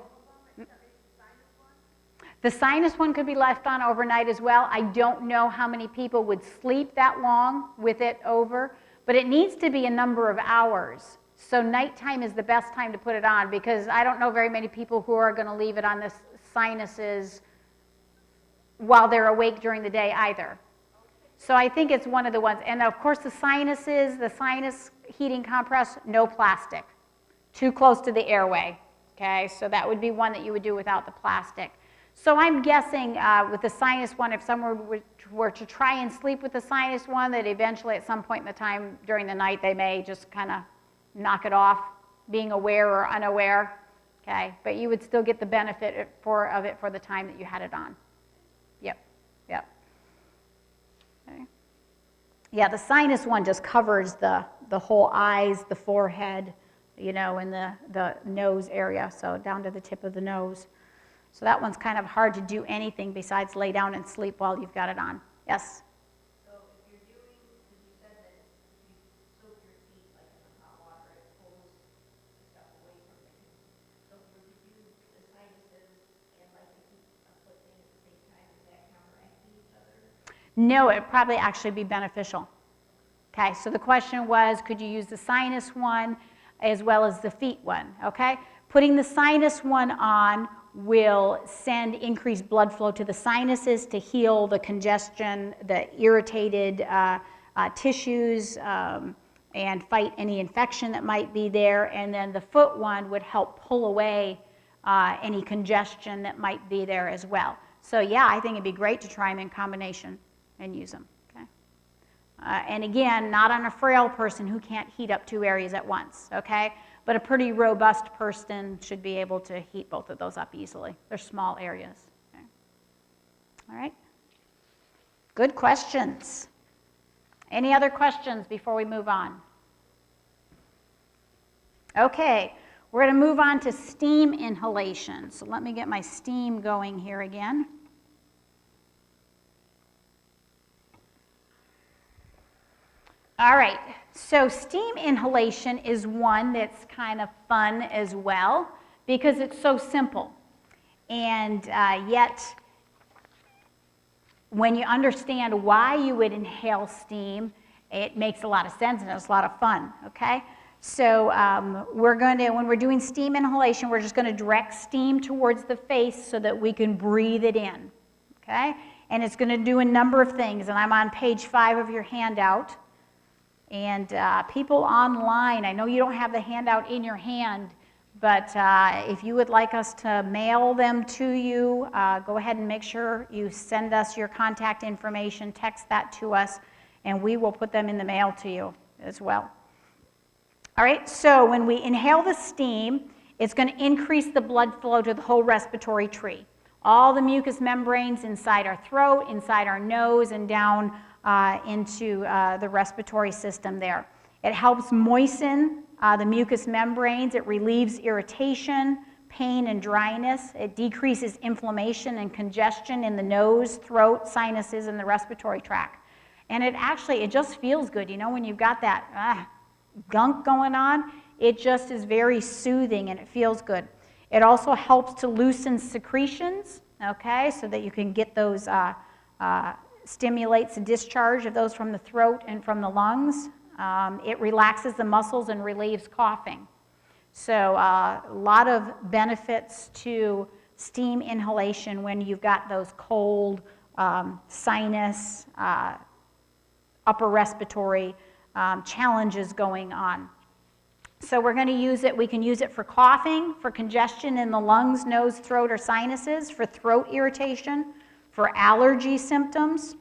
The sinus one could be left on overnight as well. I don't know how many people would sleep that long with it over, but it needs to be a number of hours. So nighttime is the best time to put it on, because I don't know very many people who are going to leave it on the sinuses while they're awake during the day either. So I think it's one of the ones. And of course the sinuses, the sinus heating compress, no plastic. Too close to the airway. Okay, so that would be one that you would do without the plastic. So I'm guessing with the sinus one, if someone were to try and sleep with the sinus one, that eventually at some point in the time during the night they may just kind of knock it off, being aware or unaware. Okay, but you would still get the benefit of it for the time that you had it on. Yep, yep. Okay. Yeah, the sinus one just covers the whole eyes, the forehead, and the nose area, so down to the tip of the nose. So that one's kind of hard to do anything besides lay down and sleep while you've got it on. Yes? So if you're doing, because you said that if you soak your feet like in the hot water, it pulls the stuff away from it. So would you do the sinuses and like the heat put in at the same time? Does that counteract each other? No, it would probably actually be beneficial. Okay, so the question was, could you use the sinus one as well as the feet one? Okay, putting the sinus one on will send increased blood flow to the sinuses to heal the congestion, the irritated tissues, and fight any infection that might be there. And then the foot one would help pull away any congestion that might be there as well. So yeah, I think it'd be great to try them in combination and use them. Okay? And again, not on a frail person who can't heat up 2 areas at once. Okay? But a pretty robust person should be able to heat both of those up easily. They're small areas. Okay. All right. Good questions. Any other questions before we move on? Okay, we're going to move on to steam inhalation. So let me get my steam going here again. All right, so steam inhalation is one that's kind of fun as well because it's so simple. And yet, when you understand why you would inhale steam, it makes a lot of sense and it's a lot of fun, okay? So when we're doing steam inhalation, we're just going to direct steam towards the face so that we can breathe it in, okay? And it's going to do a number of things, and I'm on page 5 of your handout. And people online, I know you don't have the handout in your hand, but if you would like us to mail them to you, go ahead and make sure you send us your contact information, text that to us, and we will put them in the mail to you as well. All right, so when we inhale the steam, it's going to increase the blood flow to the whole respiratory tree. All the mucous membranes inside our throat, inside our nose, and down into the respiratory system there. It helps moisten the mucous membranes. It relieves irritation, pain, and dryness. It decreases inflammation and congestion in the nose, throat, sinuses, and the respiratory tract. And it just feels good. You know, when you've got that gunk going on, it just is very soothing and it feels good. It also helps to loosen secretions, okay, so that you can get those, stimulates the discharge of those from the throat and from the lungs. It relaxes the muscles and relieves coughing. So a lot of benefits to steam inhalation when you've got those cold, sinus, upper respiratory challenges going on. So we're going to use it, we can use it for coughing, for congestion in the lungs, nose, throat, or sinuses, for throat irritation, for allergy symptoms,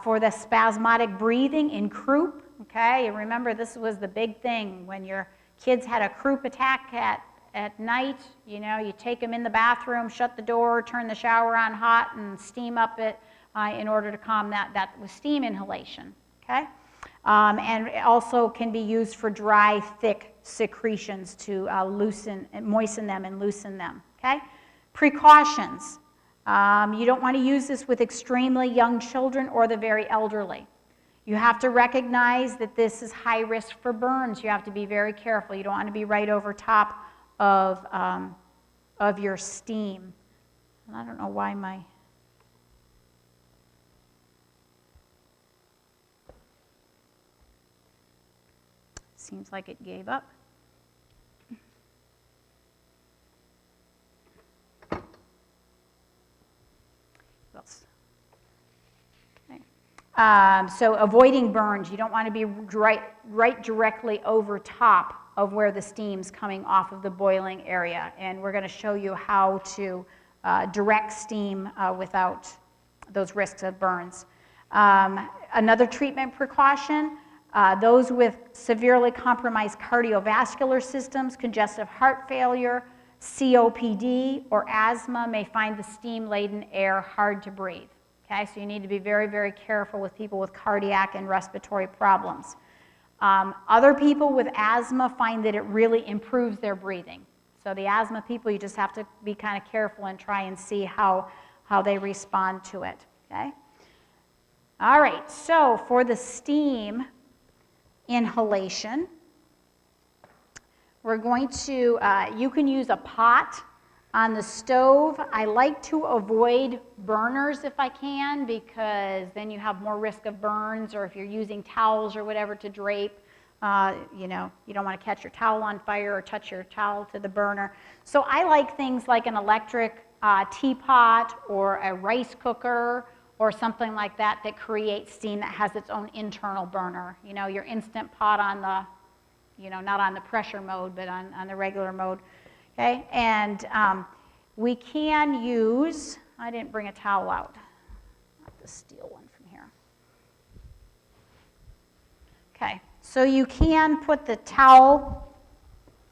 for the spasmodic breathing in croup, okay? You remember this was the big thing when your kids had a croup attack at night, you know, you take them in the bathroom, shut the door, turn the shower on hot, and steam up it in order to calm that. That was steam inhalation, okay? And it also can be used for dry, thick secretions to moisten them and loosen them, okay? Precautions. You don't want to use this with extremely young children or the very elderly. You have to recognize that this is high risk for burns. You have to be very careful. You don't want to be right over top of your steam. And I don't know why my... Seems like it gave up. Okay. So avoiding burns. You don't want to be right directly over top of where the steam's coming off of the boiling area. And we're going to show you how to direct steam without those risks of burns. Another treatment precaution, those with severely compromised cardiovascular systems, congestive heart failure, COPD, or asthma may find the steam-laden air hard to breathe. Okay, so you need to be very, very careful with people with cardiac and respiratory problems. Other people with asthma find that it really improves their breathing. So the asthma people, you just have to be kind of careful and try and see how they respond to it. Okay? All right, so for the steam inhalation, we're going to, you can use a pot on the stove. I like to avoid burners if I can, because then you have more risk of burns, or if you're using towels or whatever to drape, you know, you don't want to catch your towel on fire or touch your towel to the burner. So I like things like an electric teapot or a rice cooker or something like that that creates steam that has its own internal burner. You know, your Instant Pot on the, you know, not on the pressure mode, but on the regular mode. Okay, and we can use, I didn't bring a towel out. I'll have to steal one from here. Okay, so you can put the towel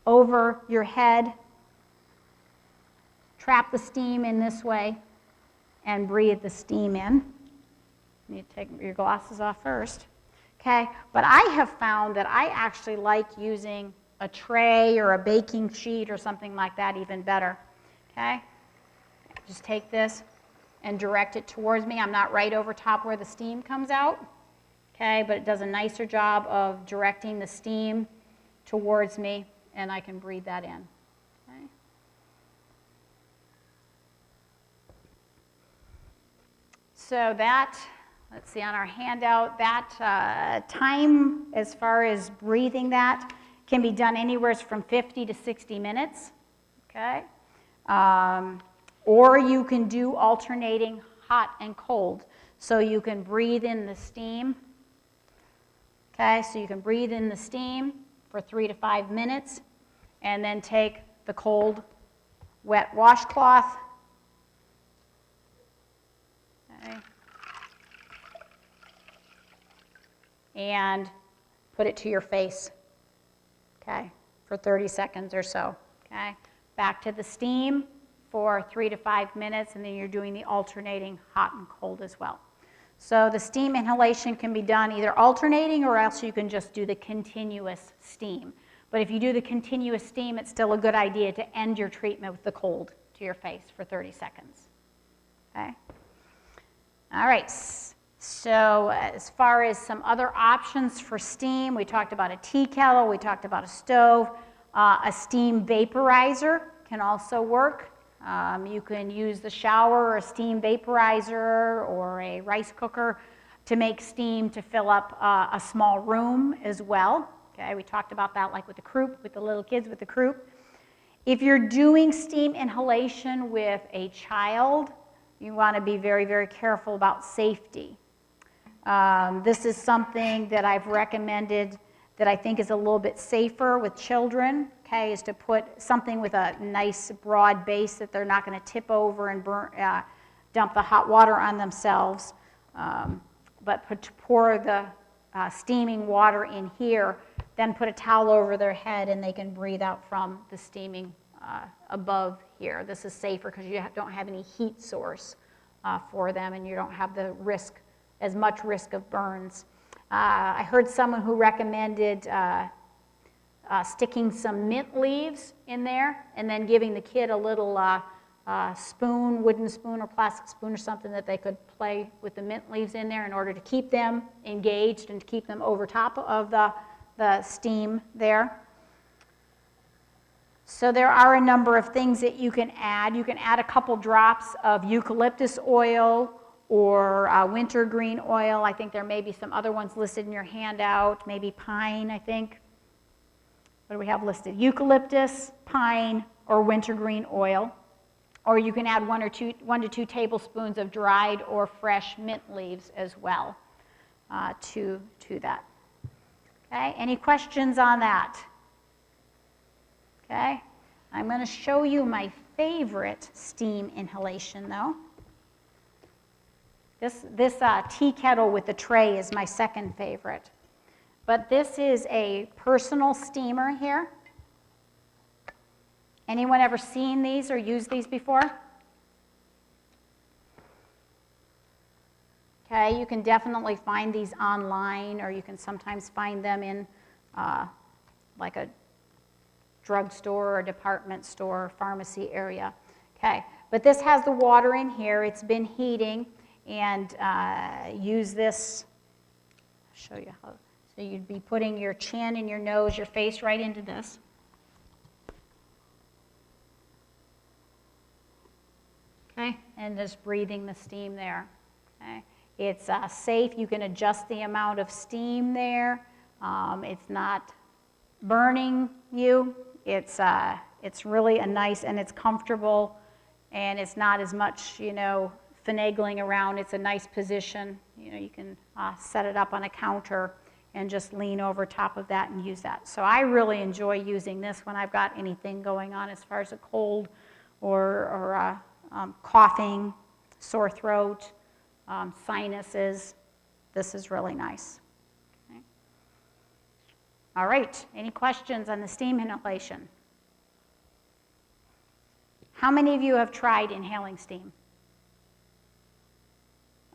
over your head, trap the steam in this way, and breathe the steam in. You need to take your glasses off first. Okay, but I have found that I actually like using a tray or a baking sheet or something like that even better. Okay, just take this and direct it towards me. I'm not right over top where the steam comes out. Okay, but it does a nicer job of directing the steam towards me, and I can breathe that in. Okay. So that, let's see on our handout, that time as far as breathing that Can be done anywhere from 50 to 60 minutes, okay? Or you can do alternating hot and cold. So you can breathe in the steam, okay? So you can breathe in the steam for 3 to 5 minutes, and then take the cold, wet washcloth, okay, and put it to your face, okay, for 30 seconds or so, okay? Back to the steam for 3 to 5 minutes, and then you're doing the alternating hot and cold as well. So the steam inhalation can be done either alternating, or else you can just do the continuous steam. But if you do the continuous steam, it's still a good idea to end your treatment with the cold to your face for 30 seconds, okay? All right, so as far as some other options for steam, we talked about a tea kettle, we talked about a stove. A steam vaporizer can also work. You can use the shower or a steam vaporizer or a rice cooker to make steam to fill up a small room as well. Okay, we talked about that like with the croup, with the little kids with the croup. If you're doing steam inhalation with a child, you want to be very, very careful about safety. This is something that I've recommended that I think is a little bit safer with children, okay, is to put something with a nice broad base that they're not going to tip over and dump the hot water on themselves, but pour the steaming water in here, then put a towel over their head and they can breathe out from the steaming above here. This is safer because you don't have any heat source for them, and you don't have the risk, as much risk of burns. I heard someone who recommended sticking some mint leaves in there and then giving the kid a little spoon, wooden spoon or plastic spoon or something that they could play with the mint leaves in there in order to keep them engaged and to keep them over top of the steam there. So there are a number of things that you can add. You can add a couple drops of eucalyptus oil or wintergreen oil. I think there may be some other ones listed in your handout, maybe pine, I think. What do we have listed? Eucalyptus, pine, or wintergreen oil. Or you can add 1 to 2 tablespoons of dried or fresh mint leaves as well to that. Okay, any questions on that? Okay, I'm going to show you my favorite steam inhalation though. This tea kettle with the tray is my second favorite. But this is a personal steamer here. Anyone ever seen these or used these before? Okay, you can definitely find these online, or you can sometimes find them in like a drugstore or department store or pharmacy area. Okay, but this has the water in here. It's been heating, and use this. I'll show you how. So you'd be putting your chin and your nose, your face right into this. Okay, and just breathing the steam there. Okay, it's safe. You can adjust the amount of steam there. It's not burning you. It's really a nice, and it's comfortable, and it's not as much, finagling around. It's a nice position. You can set it up on a counter and just lean over top of that and use that. So I really enjoy using this when I've got anything going on as far as a cold or coughing, sore throat, sinuses. This is really nice. Okay. All right, any questions on the steam inhalation? How many of you have tried inhaling steam?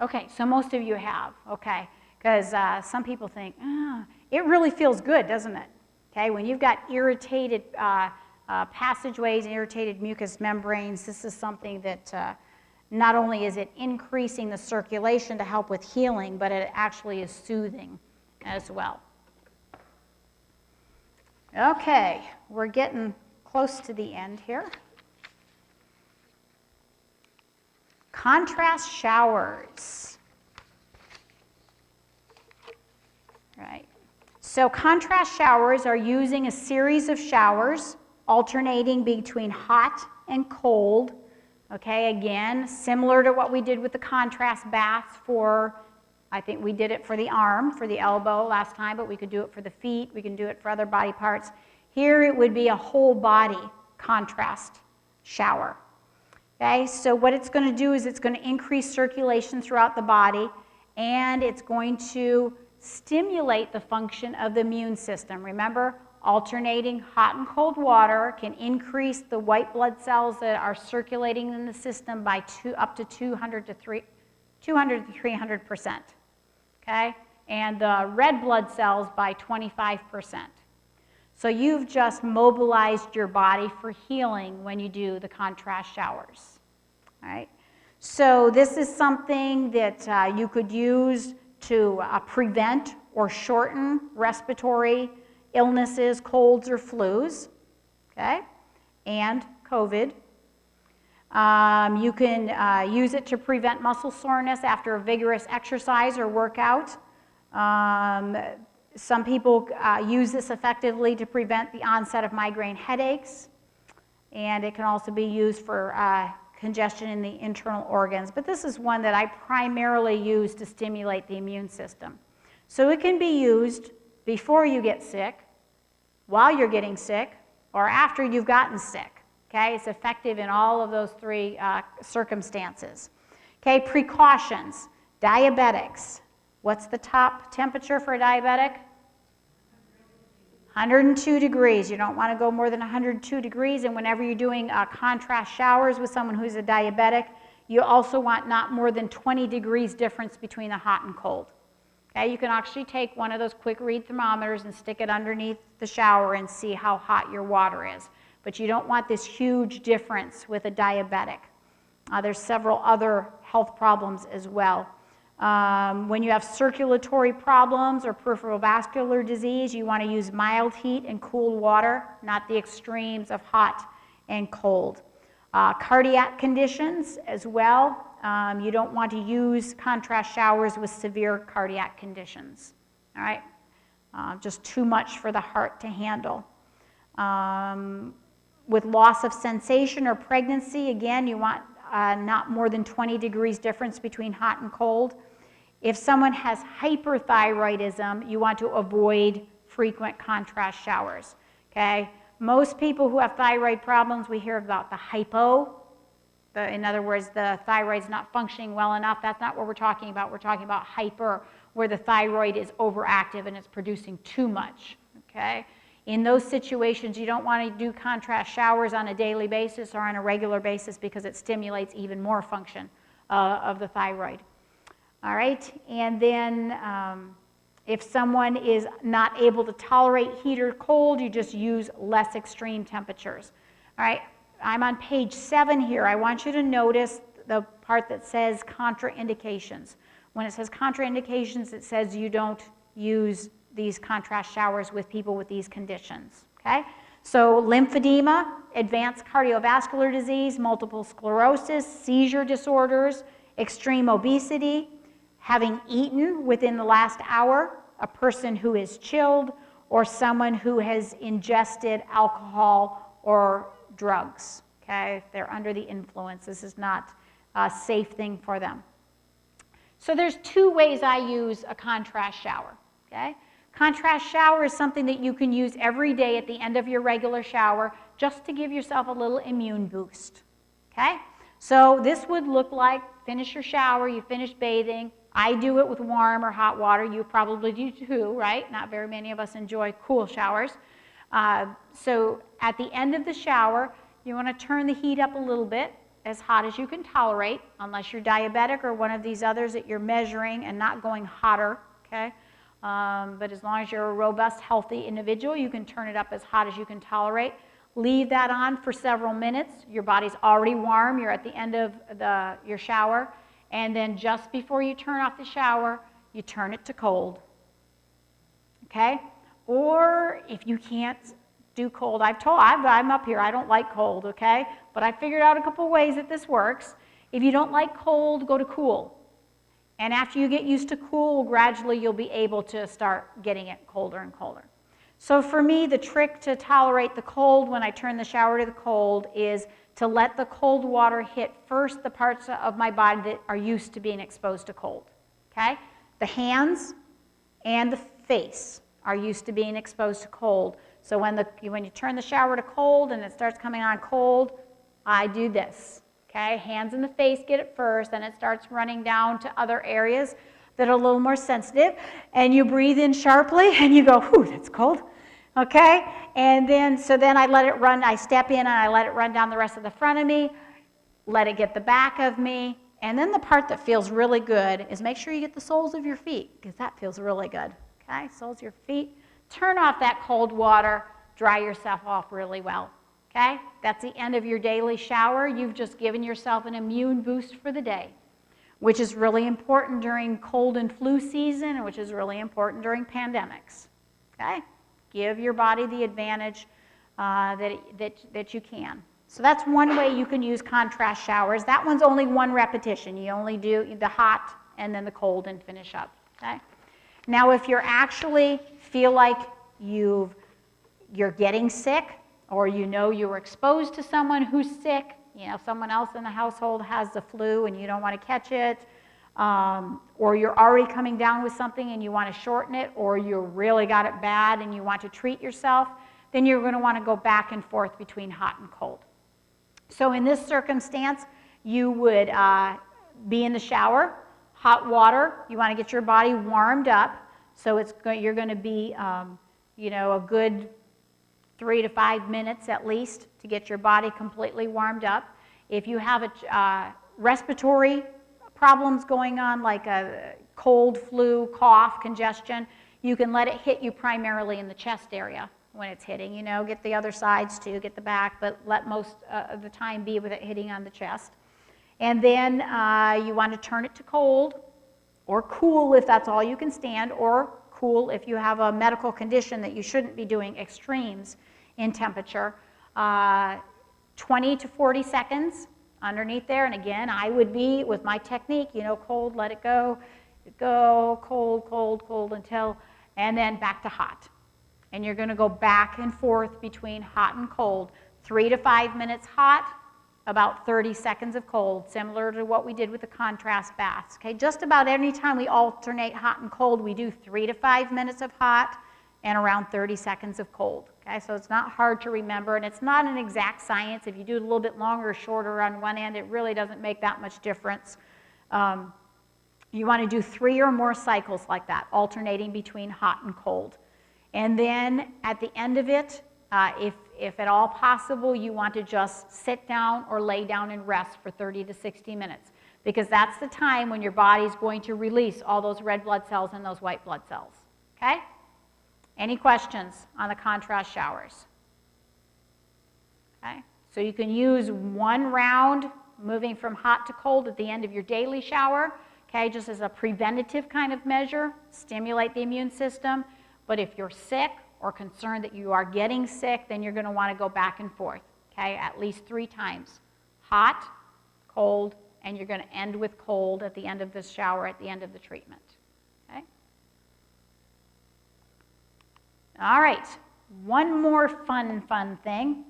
Okay, so most of you have, okay, because some people think, it really feels good, doesn't it? Okay, when you've got irritated passageways and irritated mucous membranes, this is something that not only is it increasing the circulation to help with healing, but it actually is soothing as well. Okay, we're getting close to the end here. Contrast showers. Right. So contrast showers are using a series of showers alternating between hot and cold. Okay, again, similar to what we did with the contrast baths for, I think we did it for the arm, for the elbow last time, but we could do it for the feet, we can do it for other body parts. Here it would be a whole body contrast shower. Okay, so what it's going to do is it's going to increase circulation throughout the body, and it's going to stimulate the function of the immune system. Remember, alternating hot and cold water can increase the white blood cells that are circulating in the system by up to 200 to 300%. Okay, and the red blood cells by 25%. So you've just mobilized your body for healing when you do the contrast showers. All right. So this is something that you could use to prevent or shorten respiratory illnesses, colds or flus, okay, and COVID. You can use it to prevent muscle soreness after a vigorous exercise or workout. Some people use this effectively to prevent the onset of migraine headaches, and it can also be used for congestion in the internal organs. But this is one that I primarily use to stimulate the immune system. So it can be used before you get sick, while you're getting sick, or after you've gotten sick. Okay, it's effective in all of those three circumstances. Okay, precautions. Diabetics. What's the top temperature for a diabetic? 102 degrees. You don't want to go more than 102 degrees, and whenever you're doing contrast showers with someone who's a diabetic, you also want not more than 20 degrees difference between the hot and cold. Okay, you can actually take one of those quick read thermometers and stick it underneath the shower and see how hot your water is. But you don't want this huge difference with a diabetic. There's several other health problems as well. When you have circulatory problems or peripheral vascular disease, you want to use mild heat and cool water, not the extremes of hot and cold. Cardiac conditions as well. You don't want to use contrast showers with severe cardiac conditions. All right? Just too much for the heart to handle. With loss of sensation or pregnancy, again, you want not more than 20 degrees difference between hot and cold. If someone has hyperthyroidism, you want to avoid frequent contrast showers. Okay? Most people who have thyroid problems, we hear about the hypo. In other words, the thyroid's not functioning well enough. That's not what we're talking about. We're talking about hyper, where the thyroid is overactive and it's producing too much. Okay? In those situations, you don't want to do contrast showers on a daily basis or on a regular basis because it stimulates even more function of the thyroid. All right, and then if someone is not able to tolerate heat or cold, you just use less extreme temperatures. All right, I'm on page 7 here. I want you to notice the part that says contraindications. When it says contraindications, it says you don't use these contrast showers with people with these conditions, okay? So lymphedema, advanced cardiovascular disease, multiple sclerosis, seizure disorders, extreme obesity, having eaten within the last hour, a person who is chilled, or someone who has ingested alcohol or drugs, okay? If they're under the influence, this is not a safe thing for them. So there's 2 ways I use a contrast shower, okay? Contrast shower is something that you can use every day at the end of your regular shower just to give yourself a little immune boost, okay? So this would look like, finish your shower, you finish bathing. I do it with warm or hot water. You probably do too, right? Not very many of us enjoy cool showers. So at the end of the shower, you want to turn the heat up a little bit, as hot as you can tolerate, unless you're diabetic or one of these others that you're measuring and not going hotter, okay? But as long as you're a robust, healthy individual, you can turn it up as hot as you can tolerate. Leave that on for several minutes. Your body's already warm. You're at the end of your shower. And then just before you turn off the shower, you turn it to cold. Okay? Or if you can't do cold, I'm up here, I don't like cold, okay? But I figured out a couple ways that this works. If you don't like cold, go to cool. And after you get used to cool, gradually you'll be able to start getting it colder and colder. So for me, the trick to tolerate the cold when I turn the shower to the cold is to let the cold water hit first the parts of my body that are used to being exposed to cold, okay? The hands and the face are used to being exposed to cold. So when you turn the shower to cold and it starts coming on cold, I do this, okay? Hands and the face get it first, then it starts running down to other areas that are a little more sensitive, and you breathe in sharply and you go, whew, that's cold, okay? And then, so then I let it run, I step in and I let it run down the rest of the front of me, let it get the back of me, and then the part that feels really good is make sure you get the soles of your feet, because that feels really good, okay? Soles of your feet. Turn off that cold water, dry yourself off really well, okay? That's the end of your daily shower. You've just given yourself an immune boost for the day, which is really important during cold and flu season, and which is really important during pandemics, okay? Give your body the advantage that you can. So that's one way you can use contrast showers. That one's only one repetition. You only do the hot and then the cold and finish up, okay? Now if you actually feel like you're getting sick, or you know you were exposed to someone who's sick, you know, someone else in the household has the flu and you don't want to catch it, or you're already coming down with something and you want to shorten it, or you really got it bad and you want to treat yourself, then you're going to want to go back and forth between hot and cold. So in this circumstance, you would be in the shower, hot water, you want to get your body warmed up, so you're going to be, you know, a good 3 to 5 minutes at least to get your body completely warmed up. If you have respiratory problems going on, like a cold, flu, cough, congestion, you can let it hit you primarily in the chest area when it's hitting. You know, get the other sides too, get the back, but let most of the time be with it hitting on the chest. And then you want to turn it to cold, or cool if that's all you can stand, or cool if you have a medical condition that you shouldn't be doing extremes in temperature. 20 to 40 seconds underneath there, and again, I would be, with my technique, you know, cold, let it go, cold, cold, cold until, and then back to hot. And you're going to go back and forth between hot and cold. 3 to 5 minutes hot, about 30 seconds of cold, similar to what we did with the contrast baths. Okay, just about any time we alternate hot and cold, we do 3 to 5 minutes of hot and around 30 seconds of cold. Okay, so it's not hard to remember, and it's not an exact science. If you do it a little bit longer or shorter on one end, it really doesn't make that much difference. You want to do 3 or more cycles like that, alternating between hot and cold. And then at the end of it, if at all possible, you want to just sit down or lay down and rest for 30 to 60 minutes, because that's the time when your body's going to release all those red blood cells and those white blood cells. Okay? Any questions on the contrast showers? Okay? So you can use one round moving from hot to cold at the end of your daily shower, okay, just as a preventative kind of measure, stimulate the immune system. But if you're sick or concerned that you are getting sick, then you're going to want to go back and forth, okay, at least 3 times. Hot, cold, and you're going to end with cold at the end of the shower, at the end of the treatment. Okay? All right, one more fun thing.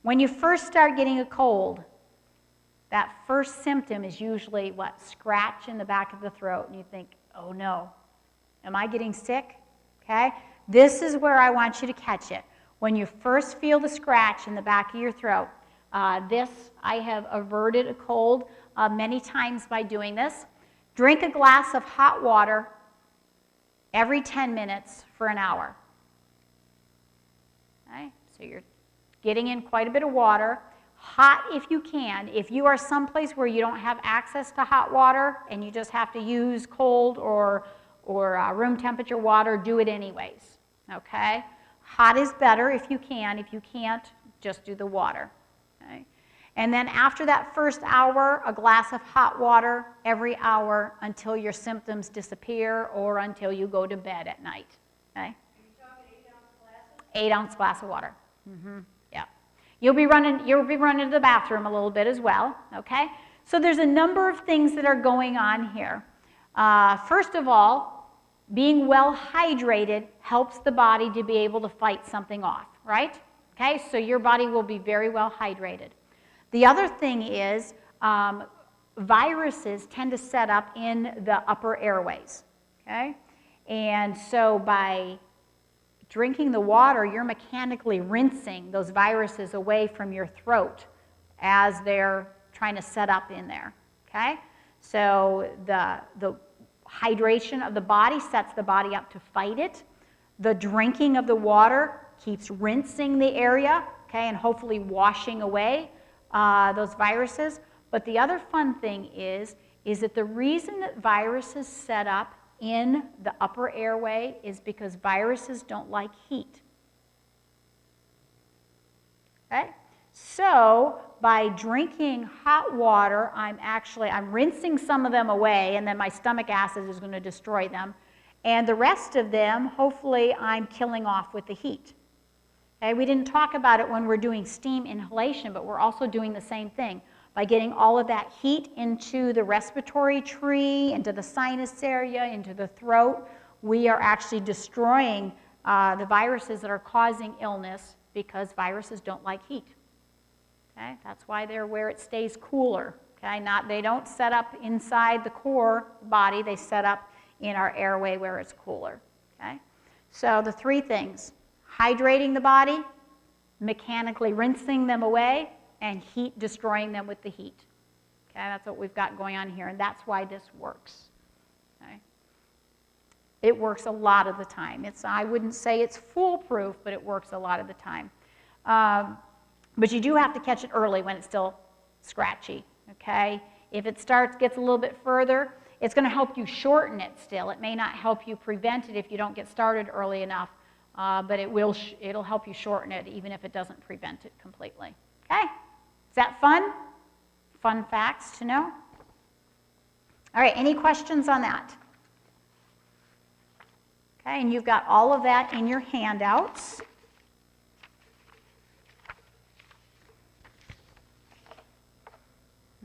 When you first start getting a cold, that first symptom is usually what? Scratch in the back of the throat, and you think, oh no, am I getting sick? Okay? This is where I want you to catch it. When you first feel the scratch in the back of your throat, I have averted a cold many times by doing this. Drink a glass of hot water every 10 minutes for an hour. Okay? So you're getting in quite a bit of water. Hot if you can. If you are someplace where you don't have access to hot water and you just have to use cold or room temperature water, do it anyways, okay? Hot is better if you can. If you can't, just do the water, okay? And then after that first hour, a glass of hot water every hour until your symptoms disappear or until you go to bed at night, okay? Are you talking 8-ounce glasses? 8-ounce glass of water, yeah. You'll be running to the bathroom a little bit as well, okay? So there's a number of things that are going on here. First of all, being well hydrated helps the body to be able to fight something off, right? Okay, so your body will be very well hydrated. The other thing is viruses tend to set up in the upper airways, okay? And so by drinking the water, you're mechanically rinsing those viruses away from your throat as they're trying to set up in there, okay? So the hydration of the body sets the body up to fight it. The drinking of the water keeps rinsing the area, okay, and hopefully washing away those viruses. But the other fun thing is that the reason that viruses set up in the upper airway is because viruses don't like heat. Okay? So by drinking hot water, I'm rinsing some of them away, and then my stomach acid is going to destroy them. And the rest of them, hopefully, I'm killing off with the heat. Okay? We didn't talk about it when we're doing steam inhalation, but we're also doing the same thing. By getting all of that heat into the respiratory tree, into the sinus area, into the throat, we are actually destroying the viruses that are causing illness because viruses don't like heat. Okay? That's why they're where it stays cooler. Okay? They don't set up inside the core body, they set up in our airway where it's cooler. Okay? So the three things: hydrating the body, mechanically rinsing them away, and heat destroying them with the heat. Okay, that's what we've got going on here, and that's why this works. Okay? It works a lot of the time. I wouldn't say it's foolproof, but it works a lot of the time. But you do have to catch it early when it's still scratchy. Okay? If it gets a little bit further, it's going to help you shorten it still. It may not help you prevent it if you don't get started early enough, but it'll help you shorten it even if it doesn't prevent it completely. Okay? Is that fun? Fun facts to know? All right, any questions on that? Okay, and you've got all of that in your handouts.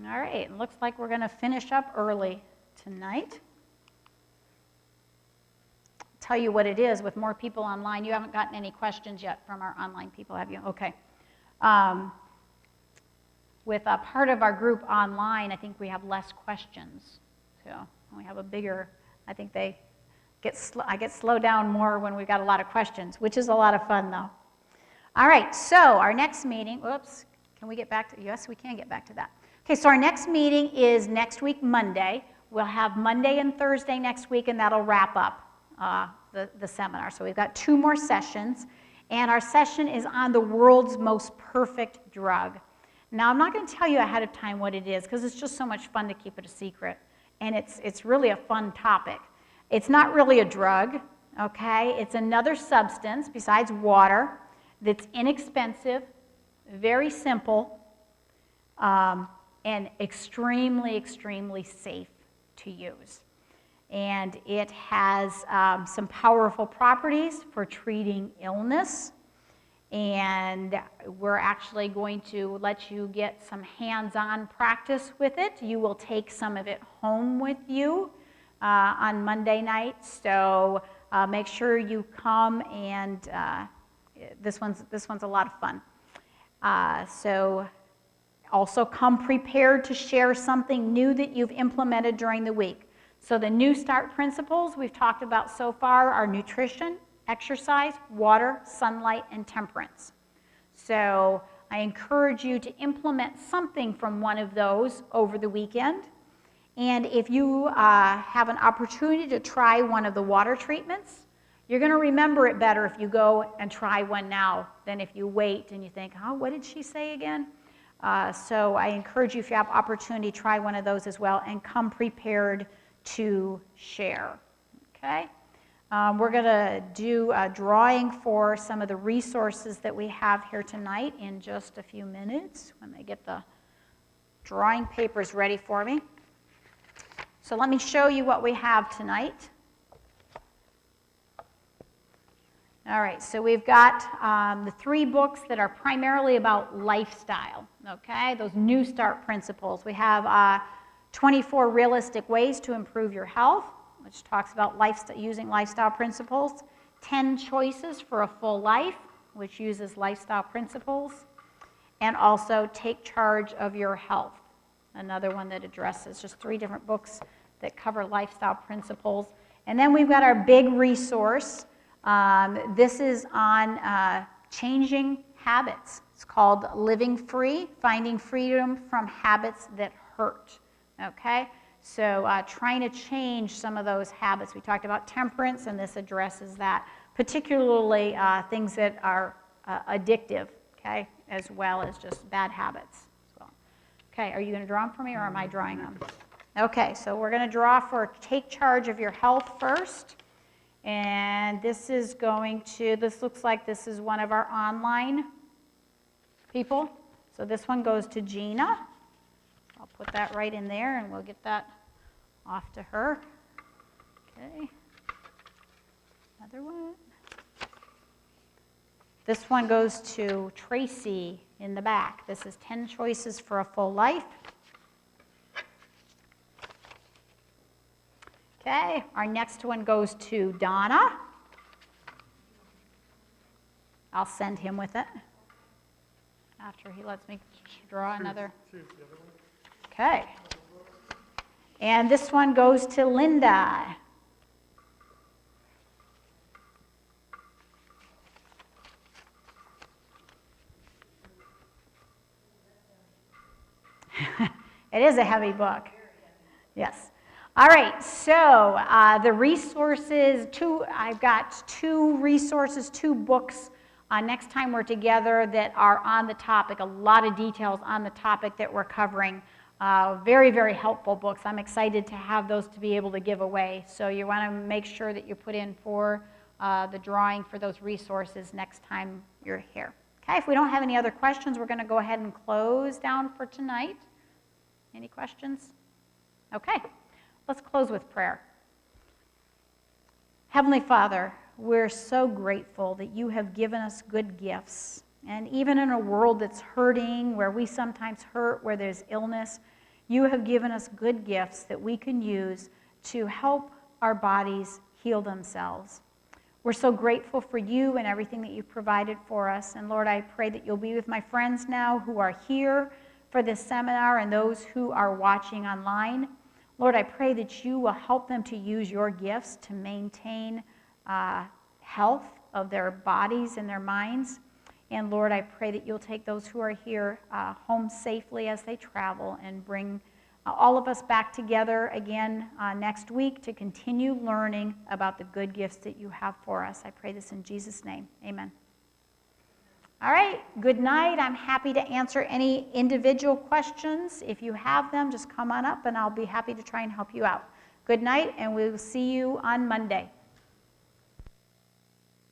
All right, it looks like we're going to finish up early tonight. Tell you what it is, with more people online. You haven't gotten any questions yet from our online people, have you? Okay. With a part of our group online, I think we have less questions. So we have a bigger, I think I get slowed down more when we've got a lot of questions, which is a lot of fun though. All right, so our next meeting, can we get back to, yes, we can get back to that. Okay, so our next meeting is next week, Monday. We'll have Monday and Thursday next week, and that'll wrap up the seminar. So we've got 2 more sessions, and our session is on the world's most perfect drug. Now, I'm not going to tell you ahead of time what it is, because it's just so much fun to keep it a secret, and it's really a fun topic. It's not really a drug, okay? It's another substance besides water that's inexpensive, very simple, and extremely, extremely safe to use. And it has some powerful properties for treating illness. And we're actually going to let you get some hands-on practice with it. You will take some of it home with you on Monday night. So make sure you come, and this one's a lot of fun. So also come prepared to share something new that you've implemented during the week. So the New Start principles we've talked about so far are nutrition, exercise, water, sunlight, and temperance. So I encourage you to implement something from one of those over the weekend. And if you have an opportunity to try one of the water treatments, you're going to remember it better if you go and try one now than if you wait and you think, oh, what did she say again? So I encourage you, if you have opportunity, try one of those as well, and come prepared to share. Okay? We're going to do a drawing for some of the resources that we have here tonight in just a few minutes when they get the drawing papers ready for me. So let me show you what we have tonight. All right, so we've got the 3 books that are primarily about lifestyle, okay? Those New Start principles. We have 24 Realistic Ways to Improve Your Health, which talks about using lifestyle principles. 10 Choices for a Full Life, which uses lifestyle principles. And also Take Charge of Your Health, another one that addresses just 3 different books that cover lifestyle principles. And then we've got our big resource. This is on changing habits. It's called Living Free, Finding Freedom from Habits That Hurt. Okay? So trying to change some of those habits. We talked about temperance, and this addresses that, particularly things that are addictive, okay, as well as just bad habits. So, okay, are you going to draw them for me, or am I drawing them? Okay, so we're going to draw for Take Charge of Your Health first. And this is this looks like this is one of our online people. So this one goes to Gina. I'll put that right in there, and we'll get that off to her. Okay. Another one. This one goes to Tracy in the back. This is 10 Choices for a Full Life. Okay, our next one goes to Donna. I'll send him with it after he lets me draw another. Okay. And this one goes to Linda. It is a heavy book. Yes. All right, so the resources, I've got 2 resources, 2 books next time we're together that are on the topic, a lot of details on the topic that we're covering. Very, very helpful books. I'm excited to have those to be able to give away. So you want to make sure that you put in for the drawing for those resources next time you're here. Okay, if we don't have any other questions, we're going to go ahead and close down for tonight. Any questions? Okay. Let's close with prayer. Heavenly Father, we're so grateful that you have given us good gifts. And even in a world that's hurting, where we sometimes hurt, where there's illness, you have given us good gifts that we can use to help our bodies heal themselves. We're so grateful for you and everything that you've provided for us. And Lord, I pray that you'll be with my friends now who are here for this seminar and those who are watching online. Lord, I pray that you will help them to use your gifts to maintain health of their bodies and their minds. And Lord, I pray that you'll take those who are here home safely as they travel and bring all of us back together again next week to continue learning about the good gifts that you have for us. I pray this in Jesus' name. Amen. All right, good night. I'm happy to answer any individual questions. If you have them, just come on up and I'll be happy to try and help you out. Good night, and we will see you on Monday.